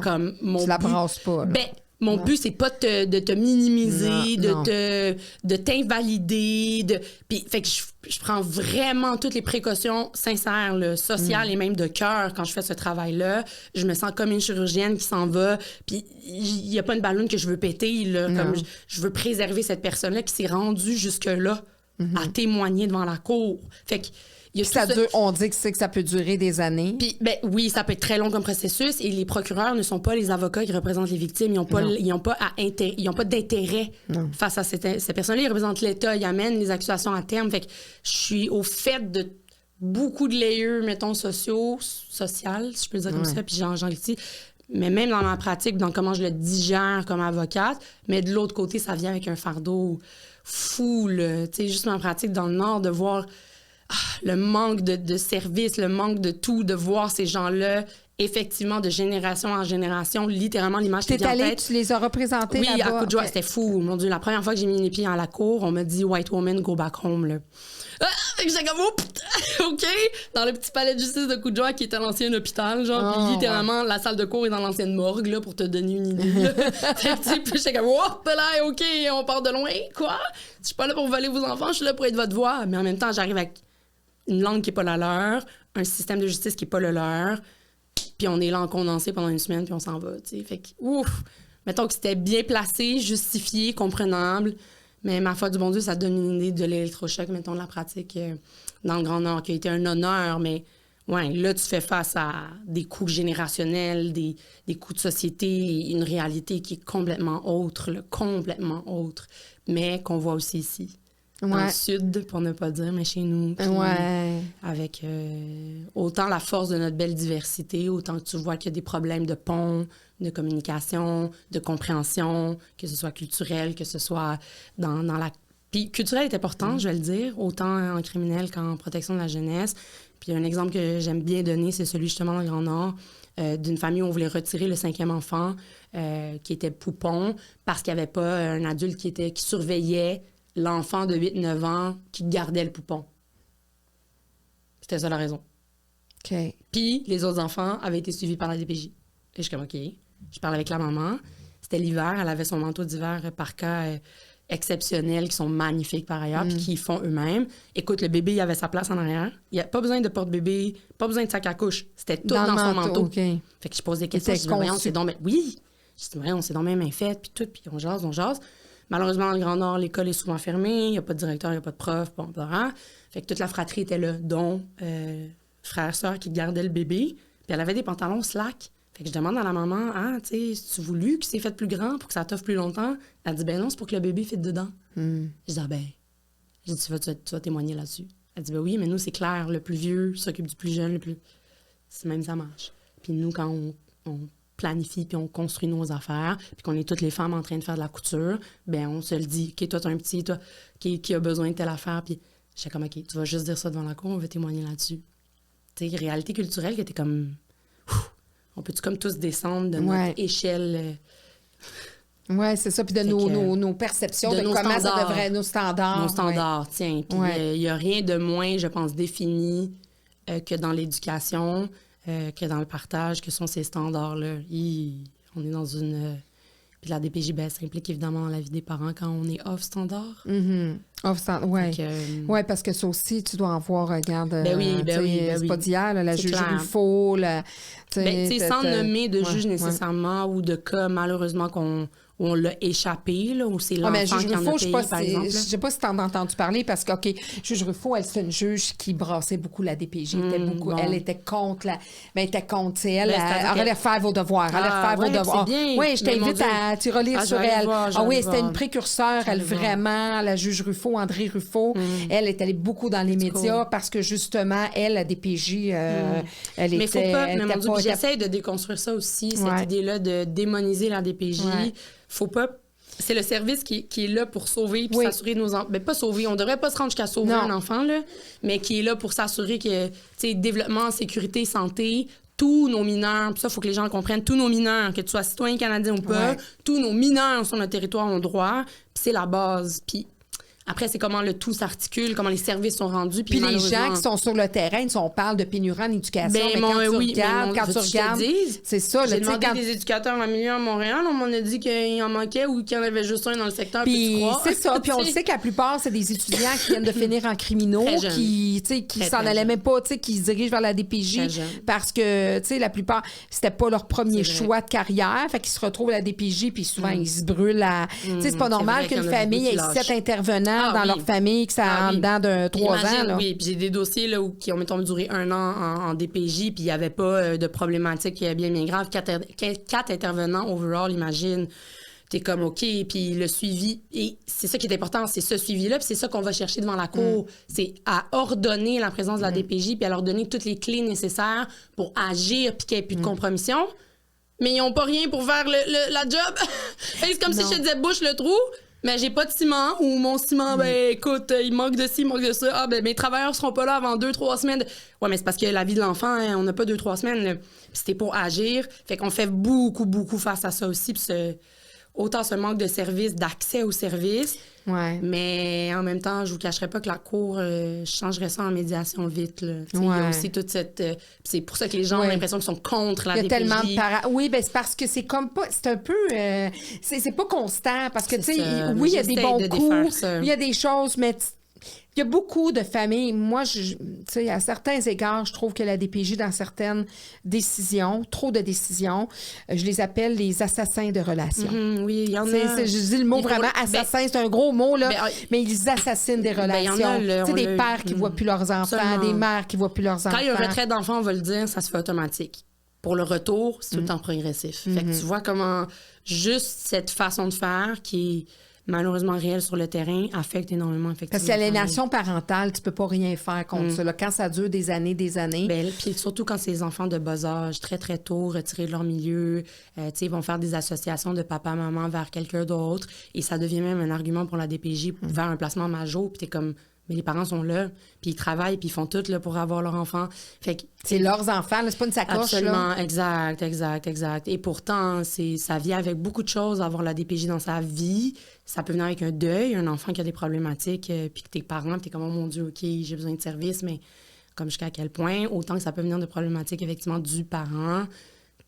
[SPEAKER 2] comme mon
[SPEAKER 1] tu la brasses pas.
[SPEAKER 2] Ben, mon but, c'est pas de te minimiser, de t'invalider. Puis, fait que je prends vraiment toutes les précautions sincères, là, sociales et même de cœur quand je fais ce travail-là. Je me sens comme une chirurgienne qui s'en va. Puis, il n'y a pas une ballonne que je veux péter. Là, comme je veux préserver cette personne-là qui s'est rendue jusque-là à témoigner devant la cour. Fait que
[SPEAKER 1] on dit que ça peut durer des années.
[SPEAKER 2] Puis, ben, oui, ça peut être très long comme processus et les procureurs ne sont pas les avocats qui représentent les victimes. Ils n'ont pas d'intérêt face à ces personnes-là. Ils représentent l'État, ils amènent les accusations à terme. Fait que je suis au fait de beaucoup de layers, mettons, social, si je peux le dire comme ça, puis j'en ici. Mais même dans ma pratique, dans comment je le digère comme avocate, mais de l'autre côté, ça vient avec un fardeau fou, là. Tu sais, juste ma pratique dans le Nord, de voir... le manque de services, le manque de tout, de voir ces gens-là, effectivement, de génération en génération, littéralement, l'image qui vient en tête.
[SPEAKER 1] Tu les as représentés là-bas?
[SPEAKER 2] Oui, à Coup-de-Joie, c'était fou. Mon Dieu, la première fois que j'ai mis les pieds à la cour, on m'a dit « White woman, go back home », là. Fait que j'étais comme « Oh, putain, OK », dans le petit palais de justice de Coup-de-Joie, qui était l'ancien hôpital, genre, puis littéralement, la salle de cour est dans l'ancienne morgue, là, pour te donner une idée, là. Fait que, tu sais, puis j'étais comme « Oh, là, OK, on part de loin, quoi? Je suis pas là pour voler vos enfants, je suis là pour être votre voix. » Mais en même temps, j'arrive avec une langue qui n'est pas la leur, un système de justice qui n'est pas le leur, puis on est là en condensé pendant une semaine, puis on s'en va, tu sais. Fait que, ouf! Mettons que c'était bien placé, justifié, comprenable, mais ma foi du bon Dieu, ça te donne une idée de l'électrochoc, mettons, de la pratique dans le Grand Nord, qui a été un honneur, mais ouais, là, tu fais face à des coups générationnels, des coups de société, une réalité qui est complètement autre, là, complètement autre, mais qu'on voit aussi ici. Dans le sud, pour ne pas dire, mais chez nous. Puis avec autant la force de notre belle diversité, autant que tu vois qu'il y a des problèmes de pont, de communication, de compréhension, que ce soit culturel, que ce soit dans la... Puis culturel est important, je vais le dire, autant en criminel qu'en protection de la jeunesse. Puis un exemple que j'aime bien donner, c'est celui justement dans le Grand Nord, d'une famille où on voulait retirer le 5e enfant, qui était poupon, parce qu'il n'y avait pas un adulte qui surveillait l'enfant de 8-9 ans qui gardait le poupon. C'était ça la raison.
[SPEAKER 1] OK.
[SPEAKER 2] Puis, les autres enfants avaient été suivis par la DPJ. Et je suis comme, OK. Je parle avec la maman. C'était l'hiver. Elle avait son manteau d'hiver par cas exceptionnels qui sont magnifiques par ailleurs puis qui font eux-mêmes. Écoute, le bébé, il avait sa place en arrière. Il n'y a pas besoin de porte-bébé, pas besoin de sac à couche. C'était tout dans son manteau.
[SPEAKER 1] Okay.
[SPEAKER 2] Fait que je pose des questions. Je dis, voyons, c'est donc... Oui! Je dis, voyons, c'est donc même bien fait, puis tout. Puis on jase. Malheureusement, dans le Grand Nord, l'école est souvent fermée. Il n'y a pas de directeur, il n'y a pas de prof, bon, parents. Fait que toute la fratrie était là, dont frère, sœur qui gardait le bébé. Puis elle avait des pantalons slack. Fait que je demande à la maman, tu sais, as-tu voulu qu'il s'est fait plus grand pour que ça t'offre plus longtemps? Elle dit, ben non, c'est pour que le bébé fitte dedans. Je dis, j'ai dit, tu vas témoigner là-dessus. Elle dit, ben oui, mais nous, c'est clair, le plus vieux s'occupe du plus jeune, c'est même ça marche. Puis nous, quand on planifie puis on construit nos affaires, puis qu'on est toutes les femmes en train de faire de la couture, ben on se le dit, OK, toi, t'as un petit, toi, qui a besoin de telle affaire, puis j'étais comme, OK, tu vas juste dire ça devant la cour, on va témoigner là-dessus. Tu sais, réalité culturelle qui était comme, on peut-tu comme tous descendre de notre échelle...
[SPEAKER 1] Oui, c'est ça, puis de nos perceptions, de comment standards, ça devrait, nos standards.
[SPEAKER 2] Nos standards, tiens. Puis il n'y a rien de moins, je pense, défini que dans l'éducation, que dans le partage, que sont ces standards-là. On est dans une... Puis la DPJ, ça implique évidemment dans la vie des parents quand on est off-standard.
[SPEAKER 1] Off-standard, oui. Oui, parce que ça aussi, tu dois en voir, regarde...
[SPEAKER 2] oui.
[SPEAKER 1] C'est pas d'hier, la juge Ruffo,
[SPEAKER 2] sans nommer de juge nécessairement ou de cas, malheureusement, on l'a échappé, là, où c'est l'enfant qui en a payé, par exemple.
[SPEAKER 1] Je sais pas si t'en as entendu parler, parce que, OK, juge Ruffo, elle, c'est une juge qui brassait beaucoup la DPJ. Elle était contre elle était contre, elle allait faire vos devoirs. Oui, je t'invite à tu relire sur elle. C'était une précurseur, elle, vraiment, la juge Ruffo, André Ruffo. Elle est allée beaucoup dans les médias parce que, justement, elle, la DPJ, elle
[SPEAKER 2] mais
[SPEAKER 1] était...
[SPEAKER 2] Mais faut pas, j'essaie de déconstruire ça aussi, cette idée-là de démoniser la DPJ. Faut pas... C'est le service qui est là pour sauver puis s'assurer de nos enfants. Pas sauver, on devrait pas se rendre jusqu'à sauver un enfant, là, mais qui est là pour s'assurer que, tu sais, développement, sécurité, santé, tous nos mineurs, puis ça, il faut que les gens comprennent, tous nos mineurs, que tu sois citoyen canadien ou pas, tous nos mineurs sur notre territoire ont droit, puis c'est la base. Puis après, c'est comment le tout s'articule, comment les services sont rendus.
[SPEAKER 1] Puis les gens qui sont sur le terrain, on parle de pénurie en éducation, mais quand tu regardes, c'est ça.
[SPEAKER 2] J'ai demandé des éducateurs en milieu à Montréal, on m'en a dit qu'il en manquait ou qu'il y en avait juste un dans le secteur.
[SPEAKER 1] Puis c'est ça. Puis on le sait que la plupart, c'est des étudiants qui viennent de finir en criminaux, qui s'en allaient même pas, qui se dirigent vers la DPJ parce que, la plupart, c'était pas leur premier choix de carrière. Fait qu'ils se retrouvent à la DPJ, puis souvent, ils se brûlent à... C'est pas normal qu'une famille ait 7 intervenants dans leur famille, que ça en dedans de 3 ans. Là.
[SPEAKER 2] Oui, puis j'ai des dossiers là, qui ont, mettons, duré 1 an en DPJ, puis il n'y avait pas de problématique bien grave. 4 intervenants overall, imagine. T'es comme OK, puis le suivi. Et c'est ça qui est important, c'est ce suivi-là, puis c'est ça qu'on va chercher devant la cour. C'est à ordonner la présence de la DPJ, puis à leur donner toutes les clés nécessaires pour agir, puis qu'il n'y ait plus de compromission. Mais ils n'ont pas rien pour faire la job. C'est comme si je te disais bouche le trou. Mais j'ai pas de ciment, ou mon ciment, écoute, il manque de ci, il manque de ça. Ah, mes travailleurs seront pas là avant 2-3 semaines. Ouais, mais c'est parce que la vie de l'enfant, hein, on n'a pas 2-3 semaines. Là. Puis c'était pour agir. Fait qu'on fait beaucoup face à ça aussi. Puis autant ce manque de services, d'accès aux services.
[SPEAKER 1] Ouais.
[SPEAKER 2] Mais en même temps, je vous cacherai pas que la Cour changerait ça en médiation vite. Là. Il y a aussi toute cette... c'est pour ça que les gens ont l'impression qu'ils sont contre la DPJ.
[SPEAKER 1] Il y a tellement de Oui, c'est parce que c'est comme pas... C'est un peu... c'est pas constant, parce que, tu sais, il y a des bons coups, il y a des choses, mais... Il y a beaucoup de familles. Moi, tu sais, à certains égards, je trouve que la DPJ, dans certaines décisions, trop de décisions, je les appelle les assassins de relations.
[SPEAKER 2] Oui, il y en a.
[SPEAKER 1] Je dis le mot vraiment assassin, c'est un gros mot, là, mais ils assassinent des relations. Tu sais, des pères qui ne voient plus leurs enfants, des mères qui ne voient plus leurs enfants.
[SPEAKER 2] Quand il y a un retrait d'enfants, on va le dire, ça se fait automatique. Pour le retour, c'est tout le temps progressif. Fait que tu vois comment juste cette façon de faire qui est malheureusement réel sur le terrain, affecte énormément, effectivement.
[SPEAKER 1] Parce que l'aliénation parentale, tu peux pas rien faire contre ça. Là, quand ça dure des années...
[SPEAKER 2] Puis surtout quand c'est les enfants de bas âge, très, très tôt, retirés de leur milieu, ils vont faire des associations de papa-maman vers quelqu'un d'autre, et ça devient même un argument pour la DPJ vers un placement majeur, puis t'es comme... Mais les parents sont là, puis ils travaillent, puis ils font tout là, pour avoir leur enfant. Fait que,
[SPEAKER 1] c'est leurs enfants, là, c'est pas une sacoche.
[SPEAKER 2] Absolument,
[SPEAKER 1] là.
[SPEAKER 2] Exact. Et pourtant, ça vient avec beaucoup de choses, avoir la DPJ dans sa vie. Ça peut venir avec un deuil, un enfant qui a des problématiques, puis que tes parents, puis t'es comme, oh mon Dieu, OK, j'ai besoin de service, mais comme jusqu'à quel point, autant que ça peut venir de problématiques, effectivement, du parent,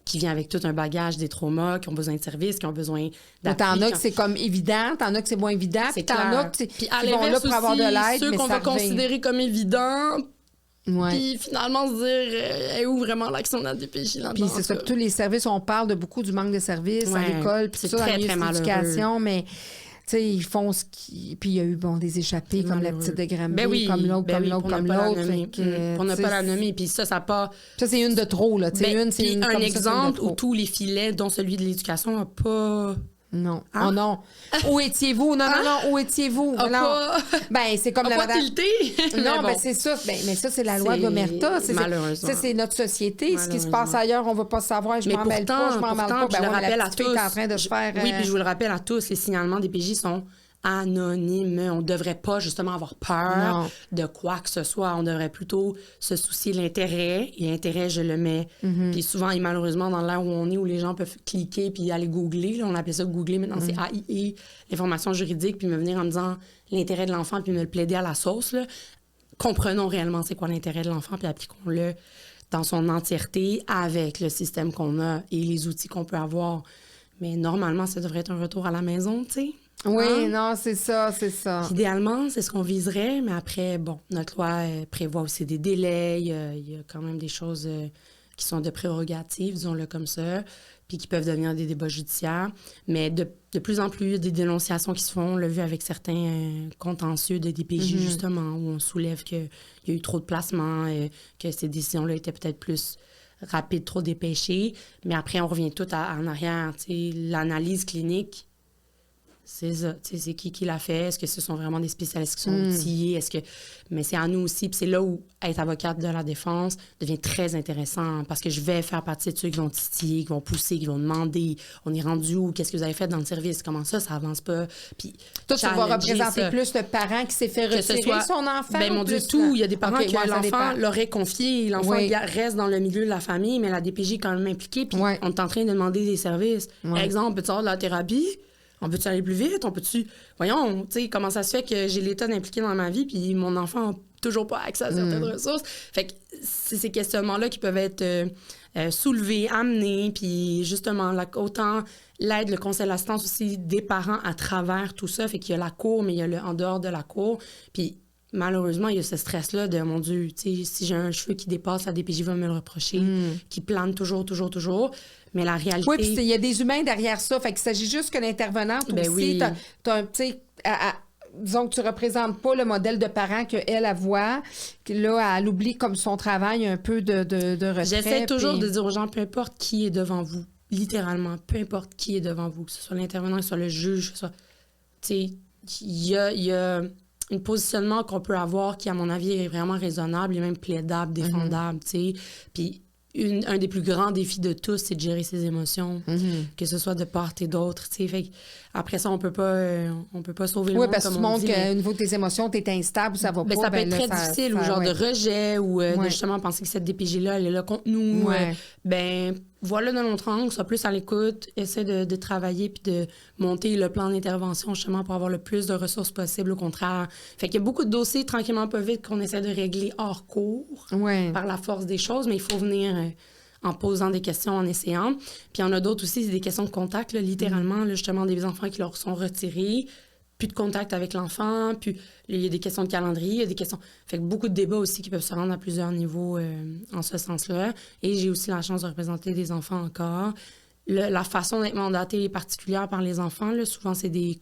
[SPEAKER 2] qui vient avec tout un bagage des traumas, qui ont besoin de services, qui ont besoin d'appui.
[SPEAKER 1] T'en as que c'est comme évident, t'en as que c'est moins évident, puis t'en as que
[SPEAKER 2] puis à l'inverse aussi, avoir de l'aide, ceux qu'on va considérer comme évidents, puis finalement se dire est où vraiment l'action de la DPJ là-dedans.
[SPEAKER 1] Puis c'est ça, tous les services, on parle de beaucoup du manque de services à l'école, puis ça, dans le milieu de l'éducation, mais... Tu sais, ils font ce qui... Puis il y a eu, des échappées comme la petite de Granby, comme l'autre.
[SPEAKER 2] Pour ne pas la nommer. Puis ça pas...
[SPEAKER 1] Ça, c'est une de trop, là.
[SPEAKER 2] Puis un exemple où tous les filets, dont celui de l'éducation, n'a pas...
[SPEAKER 1] Non. Hein? Oh non. Où étiez-vous? Non, où étiez-vous? C'est comme la madame. Non, c'est ça. Mais ça, c'est la loi d'Omerta.
[SPEAKER 2] Malheureusement.
[SPEAKER 1] Ça, c'est notre société. Ce qui se passe ailleurs, on ne va pas savoir. Je m'en mêle pas, je m'en mêle pas.
[SPEAKER 2] Je le rappelle à tous.
[SPEAKER 1] En train de se faire,
[SPEAKER 2] Oui, puis je vous le rappelle à tous, les signalements des PJ sont anonyme. On ne devrait pas justement avoir peur de quoi que ce soit. On devrait plutôt se soucier de l'intérêt. Et l'intérêt, je le mets. Puis souvent, et malheureusement, dans l'ère où on est, où les gens peuvent cliquer puis aller googler, là, on appelait ça googler, maintenant c'est AIE, l'information juridique, puis me venir en me disant l'intérêt de l'enfant, puis me le plaider à la sauce. Là. Comprenons réellement c'est quoi l'intérêt de l'enfant, puis appliquons-le dans son entièreté avec le système qu'on a et les outils qu'on peut avoir. Mais normalement, ça devrait être un retour à la maison, tu sais.
[SPEAKER 1] Oui, non, c'est ça.
[SPEAKER 2] Idéalement, c'est ce qu'on viserait, mais après, notre loi prévoit aussi des délais. Il y a quand même des choses qui sont de prérogatives, disons-le comme ça, puis qui peuvent devenir des débats judiciaires. Mais de plus en plus, il y a des dénonciations qui se font, on l'a vu avec certains contentieux de DPJ, justement, où on soulève qu'il y a eu trop de placements, que ces décisions-là étaient peut-être plus rapides, trop dépêchées. Mais après, on revient tout en arrière. L'analyse clinique, c'est ça. C'est qui l'a fait? Est-ce que ce sont vraiment des spécialistes qui sont outillés? Mais c'est à nous aussi. Puis c'est là où être avocate de la défense devient très intéressant parce que je vais faire partie de ceux qui vont titiller, qui vont pousser, qui vont demander on est rendu où? Qu'est-ce que vous avez fait dans le service? Comment ça avance pas? Puis
[SPEAKER 1] toi, tu vas représenter plus le parent qui s'est fait retirer son enfant?
[SPEAKER 2] Ben mon Dieu, tout. Il y a des parents que l'enfant l'aurait confié. L'enfant reste dans le milieu de la famille, mais la DPJ est quand même impliquée. Puis on est en train de demander des services. Par exemple, peux-tu avoir de la thérapie? On peut-tu aller plus vite? On peut-tu... Voyons, tu sais, comment ça se fait que j'ai l'État impliqué dans ma vie puis mon enfant n'a toujours pas accès à certaines ressources? Fait que c'est ces questionnements-là qui peuvent être soulevés, amenés, puis justement, autant l'aide, le conseil, l'assistance aussi des parents à travers tout ça. Fait qu'il y a la cour, mais il y a en dehors de la cour. Puis malheureusement, il y a ce stress-là de, mon Dieu, tu sais, si j'ai un cheveu qui dépasse, la DPJ va me le reprocher, qui plane toujours. Mais la réalité...
[SPEAKER 1] Oui, puis il y a des humains derrière ça. Fait qu'il s'agit juste que l'intervenante aussi, t'as un petit... disons que tu représentes pas le modèle de parent qu'elle voit, que là, elle oublie comme son travail un peu de retrait.
[SPEAKER 2] J'essaie toujours de dire aux gens, peu importe qui est devant vous, littéralement, peu importe qui est devant vous, que ce soit l'intervenant, que ce soit le juge, que ce soit... Tu sais, il y a un positionnement qu'on peut avoir qui, à mon avis, est vraiment raisonnable et même plaidable, défendable, tu sais. Puis un des plus grands défis de tous, c'est de gérer ses émotions, que ce soit de part et d'autre, tu sais. Fait après ça, on peut pas sauver le monde,
[SPEAKER 1] parce que tu montres qu'au niveau de tes émotions, tu es instable, ça va pas.
[SPEAKER 2] Ça peut être très difficile, ou genre de rejet, ou de justement penser que cette DPJ-là, elle est là contre nous. Voilà de notre angle, sois plus à l'écoute, essaie de travailler puis de monter le plan d'intervention justement pour avoir le plus de ressources possible, au contraire. Fait qu'il y a beaucoup de dossiers, tranquillement, pas vite, qu'on essaie de régler hors cours par la force des choses, mais il faut venir en posant des questions, en essayant. Puis il y en a d'autres aussi, c'est des questions de contact, là, littéralement, là, justement, des enfants qui leur sont retirés, plus de contact avec l'enfant, puis il y a des questions de calendrier, il y a des questions... Fait que beaucoup de débats aussi qui peuvent se rendre à plusieurs niveaux en ce sens-là. Et j'ai aussi la chance de représenter des enfants encore. La façon d'être mandaté est particulière par les enfants. Là. Souvent, c'est des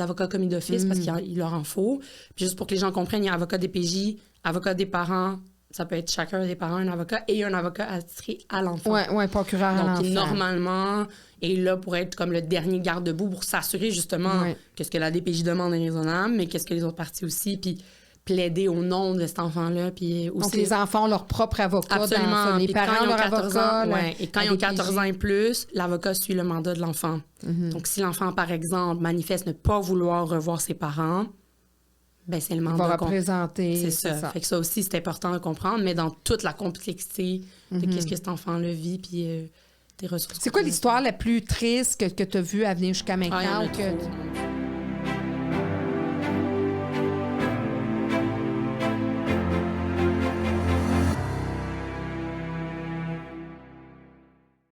[SPEAKER 2] avocats commis d'office parce qu'il leur en faut. Puis juste pour que les gens comprennent, il y a avocat DPJ, avocat des parents. Ça peut être chacun des parents un avocat et un avocat attitré à l'enfant.
[SPEAKER 1] Oui, procureur à l'enfant.
[SPEAKER 2] Donc, normalement, est là pour être comme le dernier garde-bout pour s'assurer justement que ce que la DPJ demande est raisonnable, mais qu'est-ce que les autres parties aussi, puis plaider au nom de cet enfant-là. Puis aussi...
[SPEAKER 1] Donc, les enfants ont leur propre avocat.
[SPEAKER 2] Absolument.
[SPEAKER 1] Les parents ont leur avocat.
[SPEAKER 2] Et quand ils ont 14 ans et plus, l'avocat suit le mandat de l'enfant. Donc, si l'enfant, par exemple, manifeste ne pas vouloir revoir ses parents, ben c'est le mandat.
[SPEAKER 1] Il va représenter.
[SPEAKER 2] C'est ça. Fait que ça aussi, c'est important de comprendre, mais dans toute la complexité de qu'est-ce que cet enfant-là vit, puis des ressources.
[SPEAKER 1] C'est quoi l'histoire la plus triste que tu as vue à venir jusqu'à maintenant?
[SPEAKER 2] Il y en a trop.